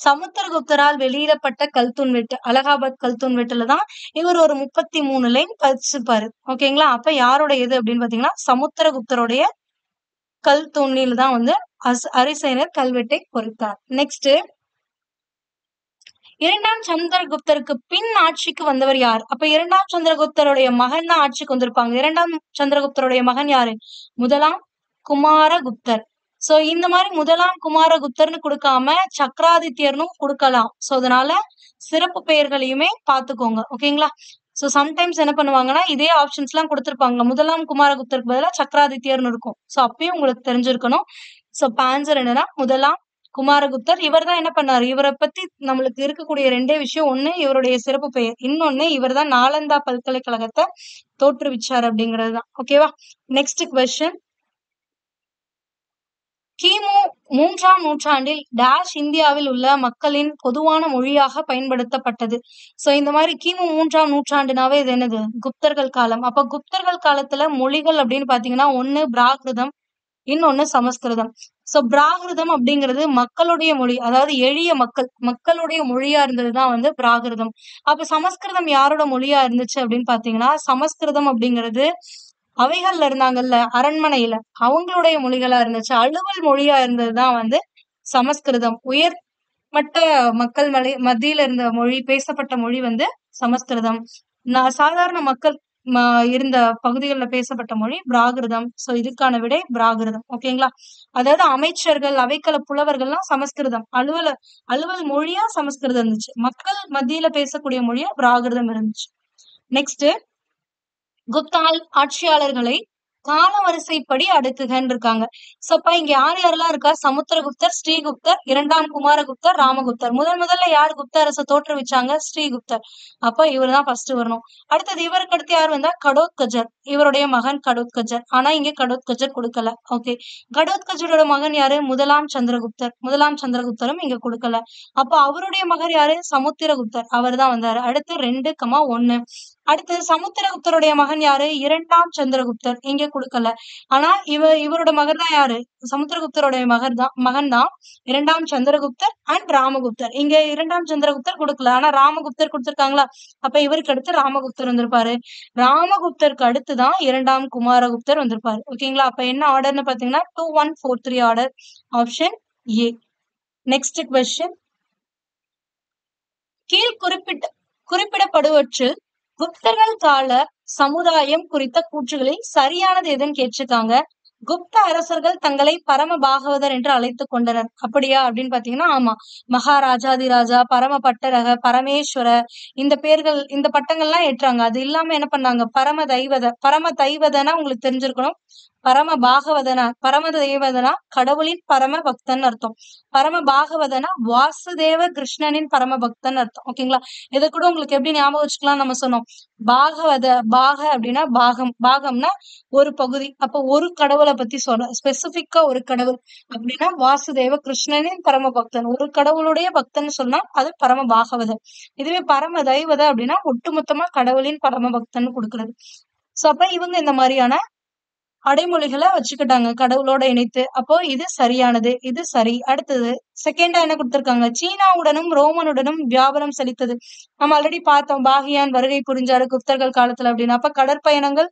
சமுத்திரகுப்தரால் வெளியிடப்பட்ட கல்தூண் வெட்டு, அலகாபாத் கல்தூண் வெட்டுல தான் இவர் ஒரு 33 லைன் பதிச்சிருப்பாரு. ஓகேங்களா? அப்ப யாரோட இது அப்படின்னு பாத்தீங்கன்னா, சமுத்திரகுப்தருடைய கல்தூணில் தான் வந்து ஹரிசேனர் கல்வெட்டை பொறித்தார். நெக்ஸ்ட், இரண்டாம் சந்திரகுப்தருக்கு பின் ஆட்சிக்கு வந்தவர் யார்? அப்ப இரண்டாம் சந்திரகுப்தருடைய மகன் தான் ஆட்சிக்கு வந்திருப்பாங்க. இரண்டாம் சந்திரகுப்தருடைய மகன் யாரு? முதலாம் குமாரகுப்தர். சோ இந்த மாதிரி முதலாம் குமாரகுப்தர்னு கொடுக்காம சக்கராதித்யர்னு கொடுக்கலாம். சோ அதனால சிறப்பு பெயர்களையுமே பாத்துக்கோங்க. ஓகேங்களா? சோ சம்டைம்ஸ் என்ன பண்ணுவாங்கன்னா, இதே ஆப்ஷன்ஸ் எல்லாம் கொடுத்திருப்பாங்க. முதலாம் குமாரகுப்தருக்கு பதிலா சக்கராதித்யர்னு இருக்கும். சோ அப்பயும் உங்களுக்கு தெரிஞ்சிருக்கணும். சோ ஆன்சர் என்னன்னா முதலாம் குமாரகுப்தர். இவர் தான் என்ன பண்ணாரு? இவரை பத்தி நம்மளுக்கு இருக்கக்கூடிய ரெண்டே விஷயம். ஒண்ணு இவருடைய சிறப்பு பெயர், இன்னொன்னு இவர் தான் நாலந்தா பல்கலைக்கழகத்தை தோற்றுவிச்சார் அப்படிங்கிறதுதான். ஓகேவா? நெக்ஸ்ட் கொஸ்டின், கிமு 3ஆம் நூற்றாண்டில் டேஷ் இந்தியாவில் உள்ள மக்களின் பொதுவான மொழியாக பயன்படுத்தப்பட்டது. சோ இந்த மாதிரி கிமு 3ஆம் நூற்றாண்டுனாவே இது என்னது? குப்தர்கள் காலம். அப்ப குப்தர்கள் காலத்துல மொழிகள் அப்படின்னு பாத்தீங்கன்னா, ஒண்ணு பிராகிருதம், இன்னொன்னு சமஸ்கிருதம். சோ பிராகிருதம் அப்படிங்கிறது மக்களுடைய மொழி, அதாவது எளிய மக்களுடைய மொழியா இருந்ததுதான் வந்து பிராகிருதம். அப்ப சமஸ்கிருதம் யாரோட மொழியா இருந்துச்சு அப்படின்னு பாத்தீங்கன்னா, சமஸ்கிருதம் அப்படிங்கிறது அவைகள்ல இருந்தாங்கல்ல அரண்மனையில, அவங்களுடைய மொழிகளா இருந்துச்சு. அலுவல் மொழியா இருந்ததுதான் வந்து சமஸ்கிருதம். உயர்மட்ட மக்கள் மத்தியில இருந்த மொழி, பேசப்பட்ட மொழி வந்து சமஸ்கிருதம். சாதாரண மக்கள் இருந்த பகுதிகளில் பேசப்பட்ட மொழி பிராகிருதம். சோ இதுக்கான விடை பிராகிருதம். ஓகேங்களா? அதாவது அமைச்சர்கள், அவைக்கள புலவர்கள்லாம் சமஸ்கிருதம், அலுவல் மொழியா சமஸ்கிருதம் இருந்துச்சு. மக்கள் மத்தியில பேசக்கூடிய மொழியா பிராகிருதம் இருந்துச்சு. நெக்ஸ்ட், குப்தா ஆட்சியாளர்களை காலவரிசைப்படி அடுக்குகன்னு இருக்காங்க. சோ அப்ப இங்க யார் யாரெல்லாம் இருக்கா? சமுத்திரகுப்தர், ஸ்ரீகுப்தர், இரண்டாம் குமாரகுப்தர், ராமகுப்தர். முதல்ல யார் குப்த அரசை தோற்றுவிச்சாங்க? ஸ்ரீகுப்தர். அப்ப இவர் தான் ஃபர்ஸ்ட் வரணும். அடுத்தது இவருக்கு அடுத்து யார் வந்தா? கடோத்கஜர். இவருடைய மகன் கடோத்கஜர். ஆனா இங்க கடோத்கஜர் கொடுக்கல. ஓகே, கடோத்கஜரோட மகன் யாரு? முதலாம் சந்திரகுப்தர். முதலாம் சந்திரகுப்தரும் இங்க கொடுக்கல. அப்ப அவருடைய மகன் யாரு? சமுத்திரகுப்தர். அவர் தான் வந்தாரு. அடுத்து 2,1. அடுத்து சமுத்திரகுப்தருடைய மகன் யாரு? இரண்டாம் சந்திரகுப்தர். இங்க கொடுக்கல. ஆனா இவரோட மகன் தான் யாரு? சமுத்திரகுப்தருடைய மகன் தான் இரண்டாம் சந்திரகுப்தர் அண்ட் ராமகுப்தர். இங்க இரண்டாம் சந்திரகுப்தர் கொடுக்கல, ஆனா ராமகுப்தர் கொடுத்திருக்காங்களா? அப்ப இவருக்கு அடுத்து ராமகுப்தர் வந்திருப்பாரு. ராமகுப்தருக்கு அடுத்துதான் இரண்டாம் குமாரகுப்தர் வந்திருப்பாரு. ஓகேங்களா? அப்ப என்ன ஆர்டர்னு பாத்தீங்கன்னா 2143 order, option A. Next question, கீழ் குறிப்பிடப்படுவற்றில் குப்தர்கள் கால சமுதாயம் குறித்த கூற்றுகளில் சரியானது எதுன்னு கேட்டிருக்காங்க. குப்த அரசர்கள் தங்களை பரம பாகவதர் என்று அழைத்துக் கொண்டனர். அப்படியா அப்படின்னு பாத்தீங்கன்னா ஆமா. மகாராஜாதிராஜா, பரம பட்டரக, பரமேஸ்வர, இந்த பேர்கள், இந்த பட்டங்கள்லாம் ஏற்றாங்க. அது இல்லாம என்ன பண்ணாங்க? பரம தைவதனா உங்களுக்கு தெரிஞ்சிருக்கணும். பரம தெய்வதனா கடவுளின் பரம பக்தன் அர்த்தம். பரம பாகவதனா வாசுதேவ கிருஷ்ணனின் பரம பக்தன் அர்த்தம். ஓகேங்களா? இதை கூட உங்களுக்கு எப்படி ஞாபகம் வச்சுக்கலாம்? நம்ம சொன்னோம் பாக அப்படின்னா பாகம்னா ஒரு பகுதி. அப்ப ஒரு கடவுளை பத்தி சொல்றோம், ஸ்பெசிபிக்கா ஒரு கடவுள் அப்படின்னா வாசுதேவ கிருஷ்ணனின் பரம பக்தன். ஒரு கடவுளுடைய பக்தன் சொன்னா அது பரம பாகவதர். இதுவே பரம தெய்வத அப்படின்னா ஒட்டுமொத்தமா கடவுளின் பரம பக்தன் கொடுக்கிறது. சோ அப்ப இவங்க இந்த மாதிரியான அடைமொழிகளை வச்சுக்கிட்டாங்க கடவுளோட இணைத்து. அப்போ இது சரியானது, இது சரி. அடுத்தது செகண்டா என்ன கொடுத்திருக்காங்க? சீனாவுடனும் ரோமனுடனும் வியாபாரம் செலுத்தது. நம்ம ஆல்ரெடி பார்த்தோம், பாகியான் வருகை புரிஞ்சாரு குப்தர்கள் காலத்துல அப்படின்னு. அப்ப கடற்பயணங்கள்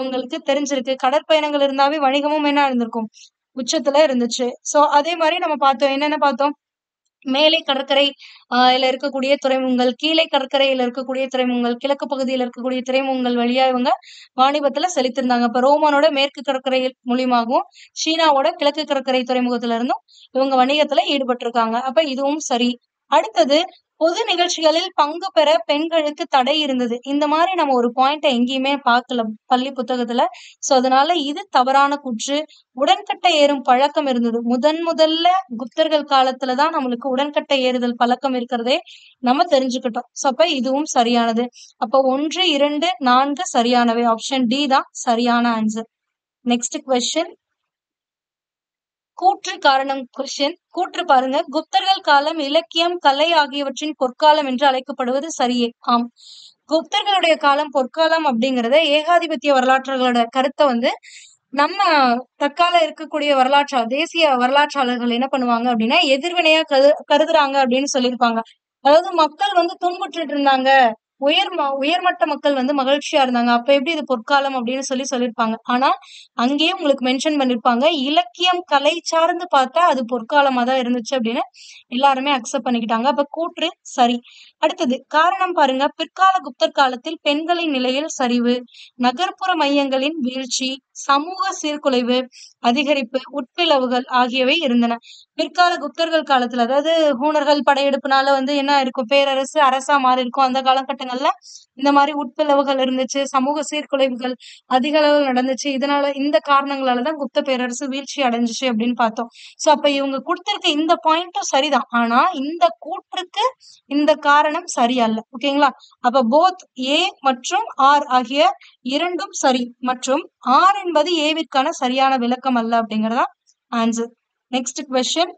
உங்களுக்கு தெரிஞ்சிருக்கு. கடற்பயணங்கள் இருந்தாவே வணிகமும் என்ன இருந்திருக்கும்? உச்சத்துல இருந்துச்சு. சோ அதே மாதிரி நம்ம பார்த்தோம், என்னென்ன பார்த்தோம்? மேலை கடற்கரை இருக்கக்கூடிய துறைமுகங்கள், கீழே கடற்கரையில இருக்கக்கூடிய துறைமுகங்கள், கிழக்கு பகுதியில இருக்கக்கூடிய துறைமுகங்கள் வழியா இவங்க வாணிபத்துல செலுத்திருந்தாங்க. இப்ப ரோமானோட மேற்கு கடற்கரை மூலியமாகவும் சீனாவோட கிழக்கு கடற்கரை துறைமுகத்துல இருந்தும் இவங்க வணிகத்துல ஈடுபட்டிருக்காங்க. அப்ப இதுவும் சரி. அடுத்தது, பொது நிகழ்ச்சிகளில் பங்கு பெற பெண்களுக்கு தடை இருந்தது. இந்த மாதிரி நம்ம ஒரு பாயிண்ட எங்கேயுமே பார்க்கல பள்ளி புத்தகத்துல. சோ அதனால இது தவறான கூற்று. உடன்கட்டை ஏறும் பழக்கம் இருந்தது. முதல்ல குப்தர்கள் காலத்துலதான் நம்மளுக்கு உடன்கட்டை ஏறுதல் பழக்கம் இருக்கிறதே நம்ம தெரிஞ்சுக்கிட்டோம். சோ அப்ப இதுவும் சரியானது. அப்ப 1, 2, 4 சரியானவை. ஆப்ஷன் டி தான் சரியான ஆன்சர். நெக்ஸ்ட் கொஸ்டின், கூற்று காரணம் கொஸ்டின். கூற்று பாருங்க, குப்தர்கள் காலம் இலக்கியம், கலை ஆகியவற்றின் பொற்காலம் என்று அழைக்கப்படுவது சரியே. ஆம், குப்தர்களுடைய காலம் பொற்காலம் அப்படிங்கறத ஏகாதிபத்திய வரலாற்றுகளோட கருத்தை வந்து நம்ம தற்கால இருக்கக்கூடிய தேசிய வரலாற்றாளர்கள் என்ன பண்ணுவாங்க அப்படின்னா எதிர்வினையா கருதுறாங்க அப்படின்னு சொல்லியிருப்பாங்க. அதாவது மக்கள் வந்து துன்புற்றுட்டு இருந்தாங்க. உயர்மட்ட மக்கள் வந்து மகிழ்ச்சியா இருந்தாங்க. அப்ப எப்படி இது பொற்காலம் அப்படின்னு சொல்லியிருப்பாங்க. ஆனா அங்கேயே உங்களுக்கு மென்ஷன் பண்ணிருப்பாங்க. இலக்கியம், கலை சார்ந்து பார்த்தா அது பொற்காலமா தான் இருந்துச்சு அப்படின்னு எல்லாருமே அக்செப்ட் பண்ணிக்கிட்டாங்க. அப்ப கூற்று சரி. அடுத்தது காரணம் பாருங்க. பிற்கால குப்தர் காலத்தில் பெண்களின் நிலையில் சரிவு, நகர்ப்புற மையங்களின் வீழ்ச்சி, சமூக சீர்குலைவு அதிகரிப்பு, உட்பிளவுகள் ஆகியவை இருந்தன. பிற்கால குப்தர்கள் காலத்துல அதாவது ஹூணர்கள் படையெடுப்புனால வந்து என்ன இருக்கும், பேரரசு அரசா மாறி இருக்கும். அந்த காலகட்டங்கள்ல இந்த மாதிரி உட்பிளவுகள் இருந்துச்சு, சமூக சீர்குலைவுகள் அதிக அளவில் நடந்துச்சு. இதனால இந்த காரணங்களாலதான் குப்த பேரரசு வீழ்ச்சி அடைஞ்சிச்சு அப்படின்னு பார்த்தோம். சோ அப்ப இவங்க கொடுத்திருக்க இந்த பாயிண்ட்டும் சரிதான். ஆனா இந்த கூற்றுக்கு இந்த காரணம் சரியல்ல. ஓகேங்களா? அப்ப போத் ஏ மற்றும் ஆர் ஆகிய இரண்டும் சரி மற்றும் ஆர் என்பது ஏவிற்கான சரியான விளக்கம் அல்ல அப்படிங்கறதா ஆன்சர். Next question.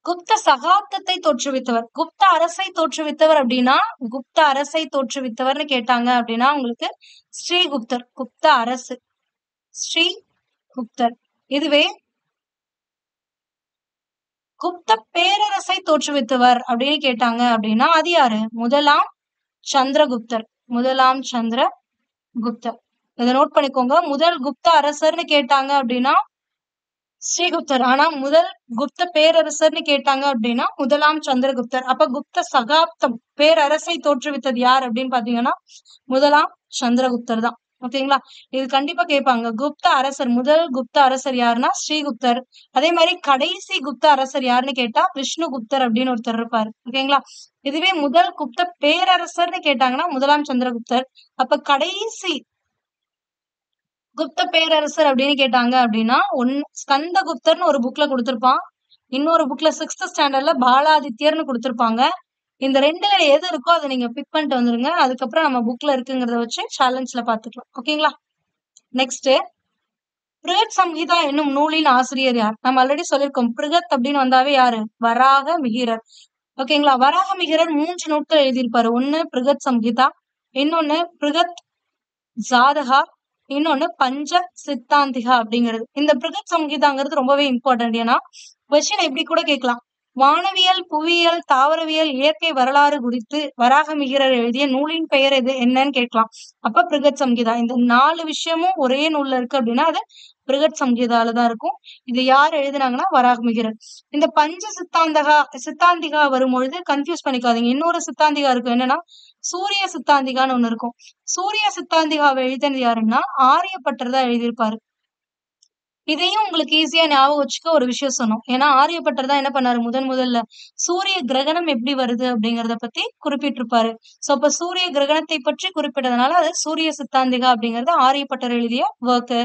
குப்த சகாப்தத்தை தோற்றுவித்தவர், குப்த அரசை தோற்றுவித்தவர் அப்படின்னா குப்த அரசை தோற்றுவித்தவர்னு கேட்டாங்க அப்படின்னா உங்களுக்கு ஸ்ரீகுப்தர். குப்த அரசு ஸ்ரீகுப்தர். இதுவே குப்த பேரரசை தோற்றுவித்தவர் அப்படின்னு கேட்டாங்க அப்படின்னா அது யாரு? முதலாம் சந்திரகுப்தர். முதலாம் சந்திரகுப்தர். இதை நோட் பண்ணிக்கோங்க. முதல் குப்த அரசர்னு கேட்டாங்க அப்படின்னா ஸ்ரீகுப்தர். ஆனா முதல் குப்த பேரரசர்னு கேட்டாங்க அப்படின்னா முதலாம் சந்திரகுப்தர். அப்ப குப்த சகாப்தம் பேரரசை தோற்றுவித்தது யார் அப்படின்னு பாத்தீங்கன்னா முதலாம் சந்திரகுப்தர் தான். ஓகேங்களா? இது கண்டிப்பா கேட்பாங்க. குப்த அரசர், முதல் குப்த அரசர் யாருன்னா ஸ்ரீகுப்தர். அதே மாதிரி கடைசி குப்த அரசர் யாருன்னு கேட்டா விஷ்ணுகுப்தர் அப்படின்னு ஒருத்தர் இருப்பாரு. ஓகேங்களா? இதுவே முதல் குப்த பேரரசர்னு கேட்டாங்கன்னா முதலாம் சந்திரகுப்தர். அப்ப கடைசி குப்த பேரரசர் அப்படின்னு கேட்டாங்க அப்படின்னா ஸ்கந்தகுப்தர்னு ஒரு புக்ல கொடுத்திருப்பான். இன்னொரு புக்ல 6th ஸ்டாண்டர்ட்ல பாலாதித்யர்னு கொடுத்திருப்பாங்க. இந்த ரெண்டுல எது இருக்கோ அதை நீங்க பிக் பண்ணிட்டு வந்துருங்க. அதுக்கப்புறம் நம்ம புக்ல இருக்குங்கிறத வச்சு சேலஞ்ச்ல பாத்துக்கலாம். ஓகேங்களா? நெக்ஸ்ட், பிருகத் சம்ஹிதா என்னும் நூலின் ஆசிரியர் யார்? நம்ம ஆல்ரெடி சொல்லியிருக்கோம். பிருகத் அப்படின்னு வந்தாவே யாரு? வராக மிகிரர். ஓகேங்களா? வராக மிகிரர் 3 நூட்கள் எழுதியிருப்பாரு. ஒண்ணு பிருகத் சம்ஹிதா, இன்னொன்னு பிருகத் ஜாதகா, இன்னொன்னு பஞ்ச சித்தாந்திகா அப்படிங்கிறது. இந்த பிருகத் சம்ஹிதாங்கிறது ரொம்பவே இம்பார்ட்டன்ட். ஏன்னா கொஸ்டின் எப்படி கூட கேட்கலாம். வானவியல், புவியியல், தாவரவியல், இயற்கை வரலாறு குறித்து வராக மிகிரர் எழுதிய நூலின் பெயர் எது என்னன்னு கேட்கலாம். அப்ப பிருகத் சம்ஹிதா. இந்த 4 விஷயமும் ஒரே நூல்ல இருக்கு அப்படின்னா அது பிருகத் சம்ஹிதால தான் இருக்கும். இது யார் எழுதுனாங்கன்னா வராக மிகிரர். இந்த பஞ்ச சித்தாந்திகா வரும்பொழுது கன்ஃபியூஸ் பண்ணிக்காதீங்க. இன்னொரு சித்தாந்திகா இருக்கும். என்னன்னா சூரிய சித்தாந்திகான்னு ஒண்ணு இருக்கும். சூரிய சித்தாந்திகாவை எழுதினது யாருன்னா ஆரியப்பட்டர் தான் எழுதியிருப்பாரு. இதையும் உங்களுக்கு ஈஸியா ஞாபகம் வச்சுக்க ஒரு விஷயம் சொன்னோம். ஏன்னா ஆரியப்பட்டர் தான் என்ன பண்ணாரு, முதல்ல சூரிய கிரகணம் எப்படி வருது அப்படிங்கறத பத்தி குறிப்பிட்டிருப்பாரு. சோ அப்ப சூரிய கிரகணத்தை பற்றி குறிப்பிட்டதுனால அது சூரிய சித்தாந்திகா அப்படிங்கறது ஆரியப்பட்டர் எழுதிய ஒர்க்.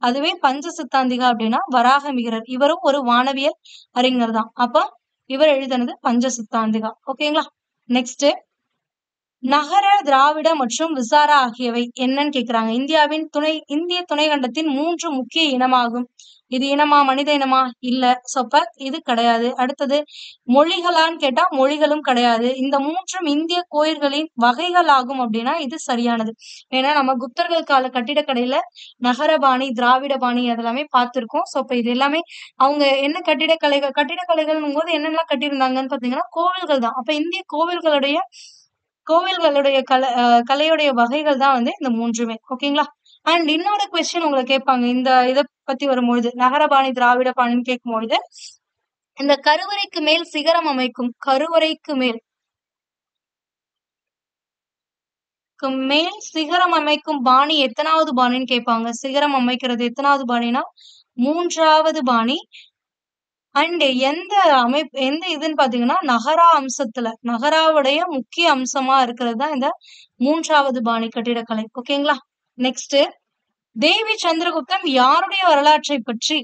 அதுவே பஞ்ச சித்தாந்திகா அப்படின்னா வராக மிகிரர். இவரும் ஒரு வானவியல் அறிஞர் தான். அப்ப இவர் எழுதினது பஞ்ச சித்தாந்திகா. ஓகேங்களா? நெக்ஸ்ட், நகர திராவிட மற்றும் விசாரா ஆகியவை என்னன்னு கேக்குறாங்க. இந்திய துணைக்கண்டத்தின் 3 முக்கிய இனமாகும். இது இனமா, மனித இனமா? இல்ல. அப்ப இது கிடையாது. அடுத்தது மொழிகளான்னு கேட்டா மொழிகளும் கிடையாது. இந்த 3ம் இந்திய கோயில்களின் வகைகள் ஆகும் அப்படின்னா இது சரியானது. ஏன்னா நம்ம குப்தர்கள் கால கட்டிடக்கலையில நகரபாணி, திராவிட பாணி அதெல்லாமே பார்த்திருக்கோம். சோ அப்ப இது எல்லாமே அவங்க என்ன கட்டிடக்கலைகள் போது என்னெல்லாம் கட்டியிருந்தாங்கன்னு பாத்தீங்கன்னா கோவில்கள் தான். அப்ப இந்திய கோவில்களுடைய கலையுடைய வகைகள் தான் வந்து இந்த 3மே. ஓகேங்களா? அண்ட் இன்னொரு கொஸ்டின் உங்களை கேட்பாங்க. இந்த இதை பத்தி வரும்பொழுது நகரபாணி, திராவிட பாணின்னு கேட்கும்பொழுது இந்த கருவறைக்கு மேல் சிகரம் அமைக்கும் சிகரம் அமைக்கும் பாணி எத்தனாவது பாணின்னு கேட்பாங்க. சிகரம் அமைக்கிறது எத்தனாவது பாணினா 3வது பாணி. அண்ட் எந்த இதுன்னு பாத்தீங்கன்னா நகராவுடைய முக்கிய அம்சமா இருக்கிறது தான் இந்த 3வது பாணி கட்டிடக்கலை. ஓகேங்களா? நெக்ஸ்ட், தேவி சந்திரகுப்தம் யாருடைய வரலாற்றை பற்றி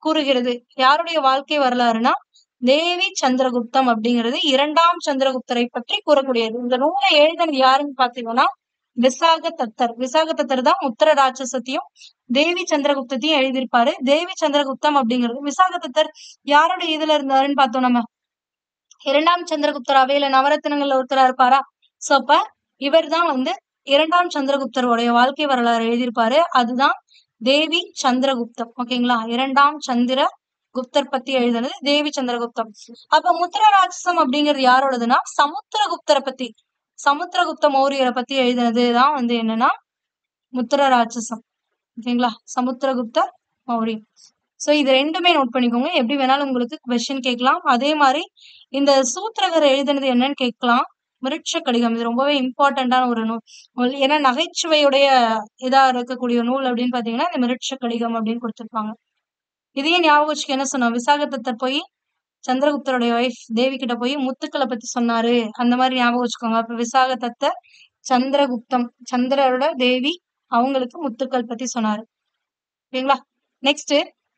கூறுகிறது? யாருடைய வாழ்க்கை வரலாறுனா தேவி சந்திரகுப்தம் அப்படிங்கிறது 2ஆம் சந்திரகுப்தரை பற்றி கூறக்கூடியது. இந்த நூலை எழுதினது யாருன்னு பாத்தீங்கன்னா விசாகதத்தர் தான் உத்தர ராட்சசத்தையும் தேவி சந்திரகுப்தத்தையும் எழுதியிருப்பாரு. தேவி சந்திரகுப்தம் அப்படிங்கிறது விசாகதத்தர் யாருடைய இதுல இருந்தாருன்னு பார்த்தோம். நம்ம 2ஆம் சந்திரகுப்தராவே இல்ல நவரத்தினங்கள்ல ஒருத்தரா இருப்பாரா? சோ அப்ப இவர் தான் வந்து 2ஆம் சந்திரகுப்தருடைய வாழ்க்கை வரலாறு எழுதியிருப்பாரு. அதுதான் தேவி சந்திரகுப்தம். ஓகேங்களா, இரண்டாம் சந்திர குப்தர் பத்தி எழுதுனது தேவி சந்திரகுப்தம். அப்ப முத்திர ராட்சசம் அப்படிங்கிறது யாரோடதுன்னா சமுத்திரகுப்தரை பத்தி, சமுத்திரகுப்த மௌரியரை பத்தி எழுதுனதுதான் வந்து என்னன்னா முத்திர ராட்சசம். ஓகேங்களா, சமுத்திரகுப்த மௌரியர். சோ இது ரெண்டுமே நோட் பண்ணிக்கோங்க, எப்படி வேணாலும் உங்களுக்கு கொஸ்டின் கேட்கலாம். அதே மாதிரி இந்த சூத்திரகர் எழுதுனது என்னன்னு கேட்கலாம். மிருட்ச கடிகம் இது ரொம்பவே இம்பார்ட்டன்டான ஒரு நூல். ஏன்னா நகைச்சுவையுடைய இதா இருக்கக்கூடிய நூல் அப்படின்னு பாத்தீங்கன்னா இந்த மிருட்ச கடிகம் அப்படின்னு கொடுத்திருப்பாங்க. இதையே ஞாபகம் வச்சுக்க என்ன சொன்னோம், விசாகதத்தர் போய் சந்திரகுப்தருடைய ஒய்ஃப் தேவி கிட்ட போய் முத்துக்களை பத்தி சொன்னாரு, அந்த மாதிரி ஞாபகம் வச்சுக்கோங்க. அப்ப விசாகதத்தர் சந்திரகுப்தம், சந்திரரோட தேவி, அவங்களுக்கு முத்துக்கள் பத்தி சொன்னாரு. ஓகேங்களா. நெக்ஸ்ட்,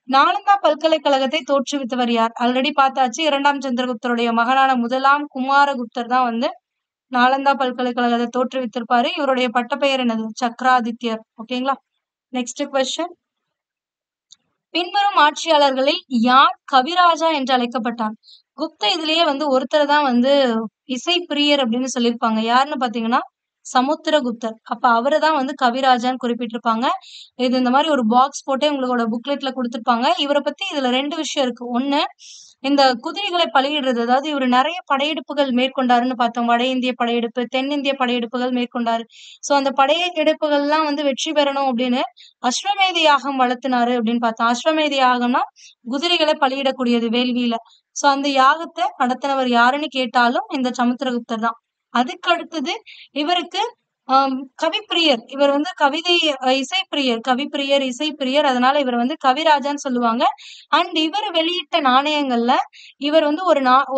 நாலந்தா பல்கலைக்கழகத்தை தோற்றுவித்தவர் யார்? ஆல்ரெடி பார்த்தாச்சு. இரண்டாம் சந்திரகுப்தருடைய மகனான முதலாம் குமாரகுப்தர் தான் வந்து நாலந்தா பல்கலைக்கழகத்தை தோற்றுவித்திருப்பாரு. இவருடைய பட்டப்பெயர் என்னது? சக்கராதித்யர். ஓகேங்களா. நெக்ஸ்ட் கொஸ்டின், பின்வரும் ஆட்சியாளர்களில் யார் கவிராஜா என்று அழைக்கப்பட்டார்? குப்த இதுலயே வந்து ஒருத்தர் தான் வந்து இசை பிரியர் அப்படின்னு சொல்லியிருப்பாங்க. யாருன்னு பாத்தீங்கன்னா சமுத்திரகுப்தர். அப்ப அவரைதான் வந்து கவிராஜான்னு குறிப்பிட்டிருப்பாங்க. இது இந்த மாதிரி ஒரு பாக்ஸ் போட்டே உங்களோட புக்லெட்ல கொடுத்திருப்பாங்க. இவரை பத்தி இதுல ரெண்டு விஷயம் இருக்கு. ஒண்ணு, இந்த குதிரைகளை பலியிடுறது, அதாவது இவர் நிறைய படையெடுப்புகள் மேற்கொண்டாருன்னு பார்த்தோம். வட இந்திய படையெடுப்பு, தென்னிந்திய படையெடுப்புகள் மேற்கொண்டாரு. சோ அந்த படையெடுப்புகள் எல்லாம் வந்து வெற்றி பெறணும் அப்படின்னு அஸ்வமேத யாகம் வளர்த்தினாரு அப்படின்னு பார்த்தோம். அஸ்வமேத யாகம்னா குதிரைகளை பலியிடக்கூடியது வேள்வியில. சோ அந்த யாகத்தை நடத்தினவர் யாருன்னு கேட்டாலும் இந்த சமுத்திரகுப்தர் தான். அதுக்கு அடுத்தது இவருக்கு கவிப்பிரியர், இவர் வந்து கவிதை இசைப்பிரியர், கவிப்பிரியர், இசைப்பிரியர், அதனால இவர் வந்து கவிராஜான்னு சொல்லுவாங்க. அண்ட் இவர் வெளியிட்ட நாணயங்கள்ல இவர் வந்து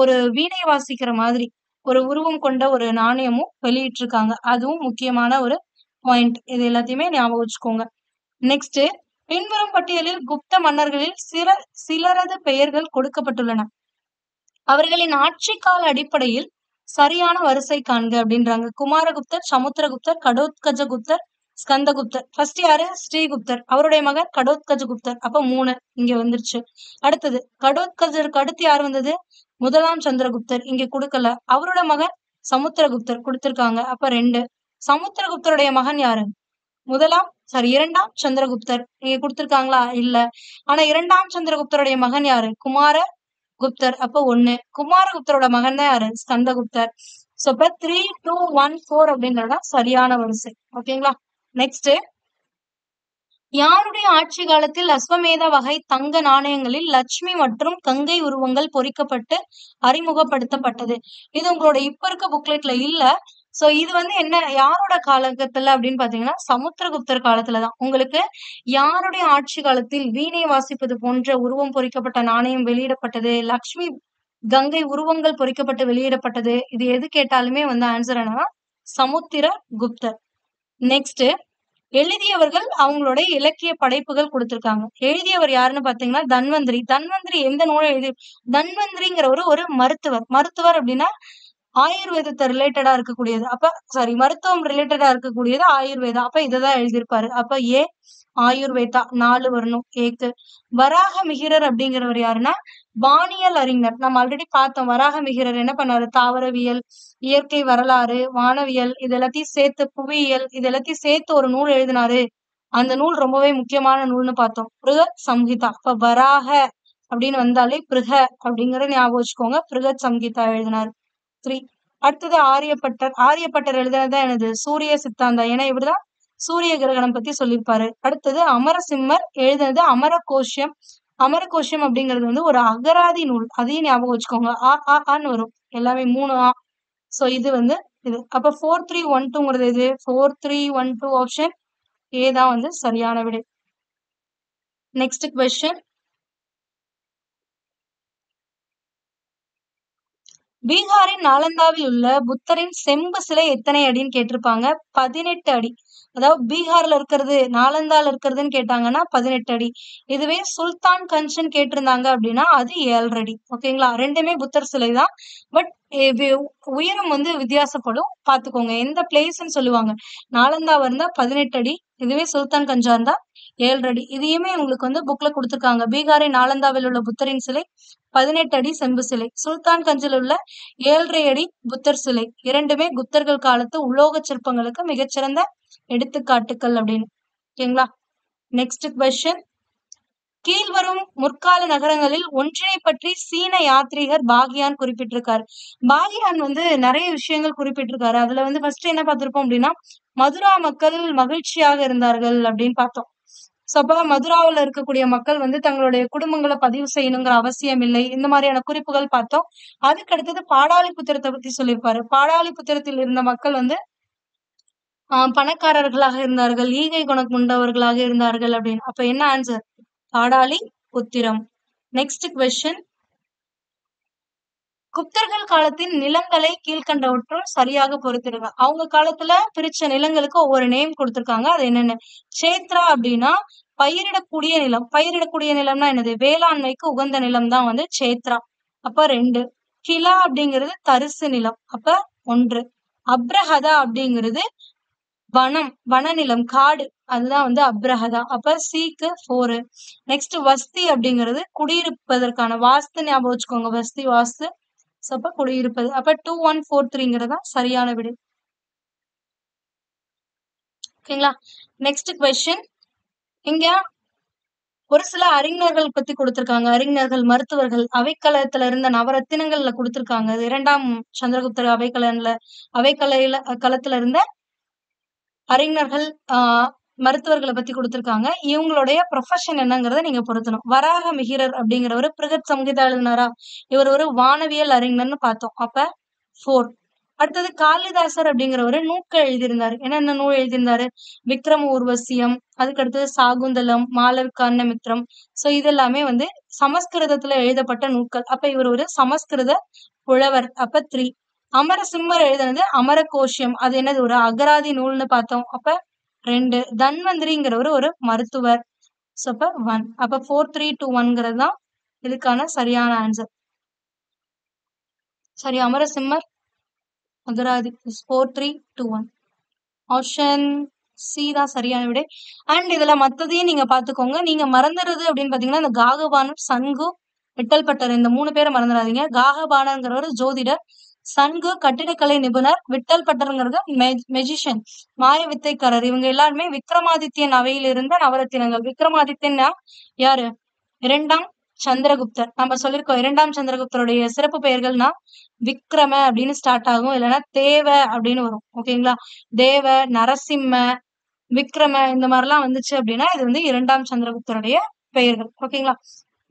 ஒரு வீணை வாசிக்கிற மாதிரி ஒரு உருவம் கொண்ட ஒரு நாணயமும் வெளியிட்டிருக்காங்க. அதுவும் முக்கியமான ஒரு பாயிண்ட். இது எல்லாத்தையுமே ஞாபகம் வச்சுக்கோங்க. நெக்ஸ்ட், பின்வரும் பட்டியலில் குப்த மன்னர்களில் சிலரது பெயர்கள் கொடுக்கப்பட்டுள்ளன. அவர்களின் ஆட்சி கால அடிப்படையில் சரியான வரிசை காண்க அப்படின்றாங்க. குமாரகுப்தர், சமுத்திரகுப்தர், கடோத்கஜகுப்தர், ஸ்கந்தகுப்தர். ஃபர்ஸ்ட் யாரு? ஸ்ரீகுப்தர். அவருடைய மகன் கடோத்கஜகுப்தர். அப்ப 3 இங்க வந்துருச்சு. அடுத்தது கடோத்கஜருக்கு அடுத்து யார் வந்தது? முதலாம் சந்திரகுப்தர். இங்க கொடுக்கல. அவரோட மகன் சமுத்திரகுப்தர் கொடுத்திருக்காங்க. அப்ப 2. சமுத்திரகுப்தருடைய மகன் யாரு? இரண்டாம் சந்திரகுப்தர். இங்க கொடுத்திருக்காங்களா? இல்ல. ஆனா இரண்டாம் சந்திரகுப்தருடைய மகன் யாரு? குமாரகுப்தர். அப்ப 1. குமாரகுப்தரோட மகன் தான் யாரு? ஸ்கந்தகுப்தர். சோ இப்ப 3, 2, 1, 4 அப்படின்றதா சரியான வரிசை. ஓகேங்களா. நெக்ஸ்ட், யாருடைய ஆட்சி காலத்தில் அஸ்வமேத வகை தங்க நாணயங்களில் லட்சுமி மற்றும் கங்கை உருவங்கள் பொறிக்கப்பட்டு அறிமுகப்படுத்தப்பட்டது? இது உங்களோட இப்ப இருக்க புக்லெட்ல இல்ல. சோ இது வந்து என்ன, யாரோட காலகட்டத்துல அப்படின்னு பாத்தீங்கன்னா சமுத்திரகுப்தர் காலத்துலதான். உங்களுக்கு யாருடைய ஆட்சி காலத்தில் வீணை வாசிப்பது போன்ற உருவம் பொறிக்கப்பட்ட நாணயம் வெளியிடப்பட்டது, லட்சுமி கங்கை உருவங்கள் பொறிக்கப்பட்டு வெளியிடப்பட்டது, இது எது கேட்டாலுமே வந்து ஆன்சர் என்னன்னா சமுத்திரகுப்தர். நெக்ஸ்ட், எழுதியவர்கள் அவங்களோட இலக்கிய படைப்புகள் கொடுத்திருக்காங்க. எழுதியவர் யாருன்னு பாத்தீங்கன்னா தன்வந்திரி. தன்வந்திரி எந்த நூலை தன்வந்திரிங்கிறவரு ஒரு மருத்துவர் அப்படின்னா ஆயுர்வேதத்தை ரிலேட்டடா இருக்கக்கூடியது. மருத்துவம் ரிலேட்டடா இருக்கக்கூடியது ஆயுர்வேதா. அப்ப இததான் எழுதியிருப்பாரு. அப்ப ஆயுர்வேதா 4 வரணும் ஏக்கு. வராக மிகிரர் அப்படிங்கிறவர் யாருன்னா வானியல் அறிஞர். நம்ம ஆல்ரெடி பார்த்தோம். வராக மிகிரர் என்ன பண்ணாரு? தாவரவியல், இயற்கை வரலாறு, வானவியல், இது எல்லாத்தையும் சேர்த்து, புவியியல், இது எல்லாத்தையும் சேர்த்து ஒரு நூல் எழுதினாரு. அந்த நூல் ரொம்பவே முக்கியமான நூல்னு பார்த்தோம், பிருகத் சம்ஹிதா. இப்ப வராக அப்படின்னு வந்தாலே பிருக அப்படிங்கறத ஞாபகம் வச்சுக்கோங்க. பிருகத் சம்ஹிதா எழுதினாரு. 3. அடுத்தது ஆரியப்பட்டர் எழுதுனதுதான் எனது சூரிய சித்தாந்தம். ஏன்னா இவருதான் சூரிய கிரகணம் பத்தி சொல்லியிருப்பாரு. அடுத்தது அமரசிம்மர் எழுதுனது அமரகோஷ்யம். அமரகோஷ்யம் அப்படிங்கிறது வந்து ஒரு அகராதி நூல். அதையும் ஞாபகம் வச்சுக்கோங்க. ஆன்னு வரும், எல்லாமே 3 ஆ. சோ இது வந்து இது. அப்ப 4312ங்கிறது இது 4312 ஆப்ஷன் ஏ தான் வந்து சரியான விடை. நெக்ஸ்ட் கொஸ்டின், பீகாரின் நாலந்தாவில் உள்ள புத்தரின் செம்பு சிலை எத்தனை அடின்னு கேட்டிருப்பாங்க. 18 அடி. அதாவது பீகார்ல இருக்கிறது நாலந்தால இருக்கிறதுன்னு கேட்டாங்கன்னா 18 அடி. இதுவே சுல்தான் கஞ்சுன்னு கேட்டிருந்தாங்க அப்படின்னா அது 7 அடி. ஓகேங்களா. ரெண்டுமே புத்தர் சிலை தான். பட் உயரம் வந்து வித்தியாசப்படும், பாத்துக்கோங்க. எந்த பிளேஸ்ன்னு சொல்லுவாங்க. நாலந்தாவா இருந்தா 18 அடி, இதுவே சுல்தான் கஞ்சா இருந்தா 7 அடி. இதையுமே உங்களுக்கு வந்து புக்ல கொடுத்திருக்காங்க. பீகாரின் நாலந்தாவில் உள்ள புத்தரின் சிலை 18 அடி செம்பு சிலை. சுல்தான் கஞ்சில் உள்ள 7.5 அடி புத்தர் சிலை. இரண்டுமே குப்தர்கள் காலத்து உலோக சிற்பங்களுக்கு மிகச்சிறந்த எடுத்துக்காட்டுக்கள் அப்படின்னு. ஓகேங்களா. நெக்ஸ்ட் கொஸ்டின், கீழ்வரும் முற்கால நகரங்களில் ஒன்றினை பற்றி சீன யாத்ரீகர் பாகியான் குறிப்பிட்டிருக்காரு. பாகியான் வந்து நிறைய விஷயங்கள் குறிப்பிட்டிருக்காரு. அதுல வந்து ஃபர்ஸ்ட் என்ன பார்த்திருப்போம் அப்படின்னா, மதுரா மக்கள் மகிழ்ச்சியாக இருந்தார்கள் அப்படின்னு பார்த்தோம். சோ அப்ப மதுராவில் இருக்கக்கூடிய மக்கள் வந்து தங்களுடைய குடும்பங்களை பதிவு செய்யணுங்கிற அவசியம் இல்லை, இந்த மாதிரியான குறிப்புகள் பார்த்தோம். அதுக்கு அடுத்தது பாடாலிபுத்திரத்தை பத்தி சொல்லியிருப்பாரு. பாடாலிபுத்திரத்தில் இருந்த மக்கள் வந்து பணக்காரர்களாக இருந்தார்கள், ஈகை குணம் கொண்டவர்களாக இருந்தார்கள் அப்படின்னு. அப்ப என்ன ஆன்சர்? பாடாலி புத்திரம். நெக்ஸ்ட் கொஸ்டின், குப்தர்கள் காலத்தின் நிலங்களை கீழ்கண்டவற்றுள் சரியாக பொறுத்திருங்க. அவங்க காலத்துல பிரிச்ச நிலங்களுக்கு ஒவ்வொரு நேம் கொடுத்திருக்காங்க. அது என்னென்ன? சேத்ரா அப்படின்னா பயிரிடக்கூடிய நிலம். பயிரிடக்கூடிய நிலம்னா என்னது? வேளாண்மைக்கு உகந்த நிலம் தான் வந்து சேத்ரா. அப்ப 2. கிலா அப்படிங்கிறது தரிசு நிலம். அப்ப 1. அப்ரஹதா அப்படிங்கிறது வனம், வனநிலம், காடு. அதுதான் வந்து அப்ரஹதா. அப்ப சிக்கு 4. நெக்ஸ்ட் வஸ்தி அப்படிங்கிறது குடியிருப்பதற்கான, வாஸ்து ஞாபகம் வச்சுக்கோங்க, வஸ்தி வாஸ்து. அப்ப குடியிருப்பது. அப்ப 2143ங்கிறதா சரியான விடை. ஓகேங்களா? நெக்ஸ்ட் கொஸ்டின், இங்க ஒரு சில அறிஞர்கள் பத்தி கொடுத்திருக்காங்க. அறிஞர்கள், மருத்துவர்கள், அவைக்களத்துல இருந்த நவரத்தினங்கள்ல கொடுத்திருக்காங்க. 2ஆம் சந்திரகுப்தர் அவைக்களத்துல இருந்த அறிஞர்கள், மருத்துவர்களை பத்தி கொடுத்திருக்காங்க. இவங்களுடைய ப்ரொஃபஷன் என்னங்கிறத நீங்க பொருத்தணும். வராக மிகிரர் அப்படிங்கிறவரு பிருகத் சம்ஹிதா எழுதினாரா? இவர் ஒரு வானவியல் அறிஞர்னு பார்த்தோம். அப்ப 4. அடுத்தது காளிதாசர் அப்படிங்கிறவரு நூல்கள் எழுதியிருந்தாரு. என்னென்ன நூல் எழுதியிருந்தாரு? விக்ரம ஊர்வசியம், அதுக்கு அடுத்தது சாகுந்தலம், மாளவிகான்யமித்ரம். சோ இது எல்லாமே வந்து சமஸ்கிருதத்துல எழுதப்பட்ட நூல்கள். அப்ப இவர் ஒரு சமஸ்கிருத புலவர். அப்ப 3. அமரசிம்மர் எழுதினது அமரகோஷம். அது என்னது? ஒரு அகராதி நூல்னு பார்த்தோம். அப்ப 2. தன்வந்திரிங்கிறவர் ஒரு மருத்துவர். அப்ப 1. அப்ப 4321ங்கிறது தான் இதுக்கான சரியான ஆன்சர். சரி, அமரசிம்மர் அகராதி 4321. ஆப்ஷன் சி தான் சரியான விடை. அண்ட் இதுல மத்ததையும் நீங்க பாத்துக்கோங்க. நீங்க மறந்துடுறது அப்படின்னு பாத்தீங்கன்னா, இந்த காகபாணன், சன்கு, விட்டல்பட்டர், இந்த 3 பேரை மறந்துடாதீங்க. காகபாணங்கிறவர் ஜோதிடர், சன்கு கட்டிடக்கலை நிபுணர், விட்டல்பட்டருங்கிறது மெஜிஷியன், மாய வித்தைக்காரர். இவங்க எல்லாருமே விக்ரமாதித்யன் அவையில் இருந்த நவரத்தினங்கள். விக்ரமாதித்யன்னா யாரு? 2ஆம் சந்திரகுப்தர். நம்ம சொல்லிருக்கோம் 2ஆம் சந்திரகுப்தருடைய சிறப்பு பெயர்கள்னா விக்ரம அப்படின்னு ஸ்டார்ட் ஆகும், இல்லைன்னா தேவ அப்படின்னு வரும். ஓகேங்களா? தேவ, நரசிம்ம, விக்ரம இந்த மாதிரிலாம் வந்துச்சு அப்படின்னா இது வந்து 2ஆம் சந்திரகுப்தருடைய பெயர்கள். ஓகேங்களா?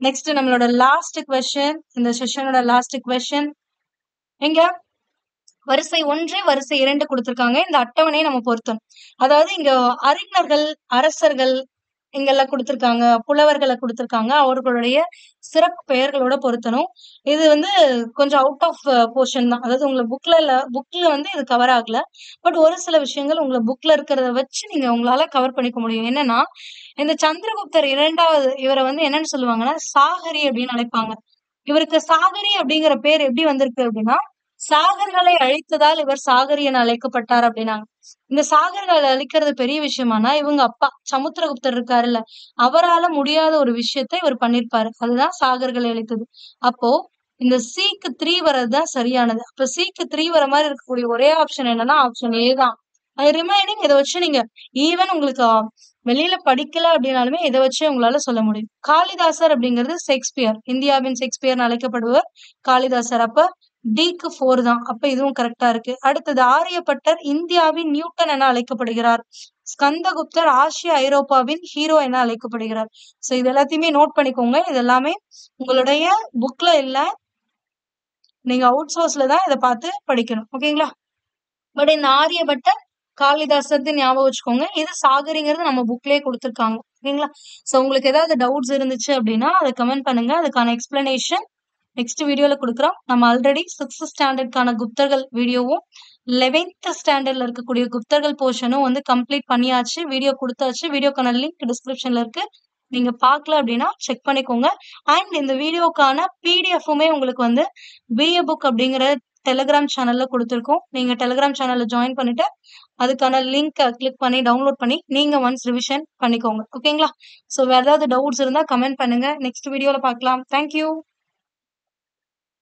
நெக்ஸ்ட் நம்மளோட லாஸ்ட் கொஸ்டின், இந்த செஷனோட லாஸ்ட் கொஸ்டின், இங்க வரிசை 1, வரிசை 2 கொடுத்திருக்காங்க. இந்த அட்டவணையை நம்ம பொருத்தணும். அதாவது இங்க அறிஞர்கள், அரசர்கள் இங்கெல்லாம் கொடுத்திருக்காங்க, புலவர்களை கொடுத்திருக்காங்க, அவர்களுடைய சிறப்பு பெயர்களோட பொருத்தணும். இது வந்து கொஞ்சம் அவுட் ஆஃப் போர்ஷன் தான். அதாவது உங்களை புக்ல வந்து இது கவர் ஆகல. பட் ஒரு சில விஷயங்கள் உங்களை புக்ல இருக்கிறத வச்சு நீங்க உங்களால கவர் பண்ணிக்க முடியும். என்னன்னா, இந்த சந்திரகுப்தர் 2வது இவரை வந்து என்னன்னு சொல்லுவாங்கன்னா சாகரி அப்படின்னு அழைப்பாங்க. இவருக்கு சாகரி அப்படிங்கிற பேர் எப்படி வந்திருக்கு அப்படின்னா, சாகர்களை அழித்ததால் இவர் சாகரி என அழைக்கப்பட்டார் அப்படின்னாங்க. இந்த சாகர்களை அழிக்கிறது பெரிய விஷயமானா, இவங்க அப்பா சமுத்திரகுப்தர் இருக்காருல்ல, அவரால முடியாத ஒரு விஷயத்தை இவர் பண்ணிருப்பாரு. அதுதான் சாகர்களை அழித்தது. அப்போ இந்த சிக்கு 3 வர்றதுதான் சரியானது. அப்ப சிக்கு 3 வர மாதிரி இருக்கக்கூடிய ஒரே ஆப்ஷன் என்னன்னா ஆப்ஷன் ஏ தான். அது ரிமைனிங் இதை வச்சு நீங்க ஈவன் உங்களுக்கு வெளியில படிக்கல அப்படின்னாலுமே இதை வச்சு உங்களால சொல்ல முடியும். காளிதாசர் அப்படிங்கிறது ஷேக்ஸ்பியர், இந்தியாவின் ஷேக்ஸ்பியர்னு அழைக்கப்படுவர் காளிதாசர். அப்ப டிக்கு 4 தான். அப்ப இதுவும் கரெக்டா இருக்கு. அடுத்தது ஆரியப்பட்டர் இந்தியாவின் நியூட்டன் என அழைக்கப்படுகிறார். ஸ்கந்தகுப்தர் ஆசியா ஐரோப்பாவின் ஹீரோ என அழைக்கப்படுகிறார். சோ இது எல்லாத்தையுமே நோட் பண்ணிக்கோங்க. இது எல்லாமே உங்களுடைய புக்ல இல்ல, நீங்க அவுட் சோர்ஸ்ல தான் இதை பார்த்து படிக்கணும். ஓகேங்களா? பட் இந்த ஆரியப்பட்டர், காளிதாசர் ஞாபகம் வச்சுக்கோங்க. இது சாகரிங்கிறது நம்ம புக்லயே கொடுத்திருக்காங்க. ஓகேங்களா? சோ உங்களுக்கு ஏதாவது டவுட்ஸ் இருந்துச்சு அப்படின்னா அதை கமெண்ட் பண்ணுங்க. அதுக்கான எக்ஸ்பிளனேஷன் நெக்ஸ்ட் வீடியோல கொடுக்குறோம். நம்ம ஆல்ரெடி 6th ஸ்டாண்டர்ட்கான குப்தர்கள் வீடியோவும் 11th ஸ்டாண்டர்ட்ல இருக்கக்கூடிய குப்தர்கள் போர்ஷனும் வந்து கம்ப்ளீட் பண்ணியாச்சு. வீடியோ கொடுத்தாச்சு. வீடியோக்கான லிங்க் டிஸ்கிரிப்ஷன்ல இருக்கு. நீங்க பார்க்கல அப்படின்னா செக் பண்ணிக்கோங்க. அண்ட் இந்த வீடியோக்கான பிடிஎஃப்மே உங்களுக்கு வந்து பிஏ புக் அப்படிங்கிற டெலிகிராம் சேனல்ல கொடுத்துருக்கோம். நீங்க டெலிகிராம் சேனல்ல ஜாயின் பண்ணிட்டு அதுக்கான லிங்க் கிளிக் பண்ணி டவுன்லோட் பண்ணி நீங்க ஒன்ஸ் ரிவிஷன் பண்ணிக்கோங்க. ஓகேங்களா? சோ வேற ஏதாவது டவுட்ஸ் இருந்தா கமெண்ட் பண்ணுங்க. நெக்ஸ்ட் வீடியோல பார்க்கலாம். தேங்க்யூ.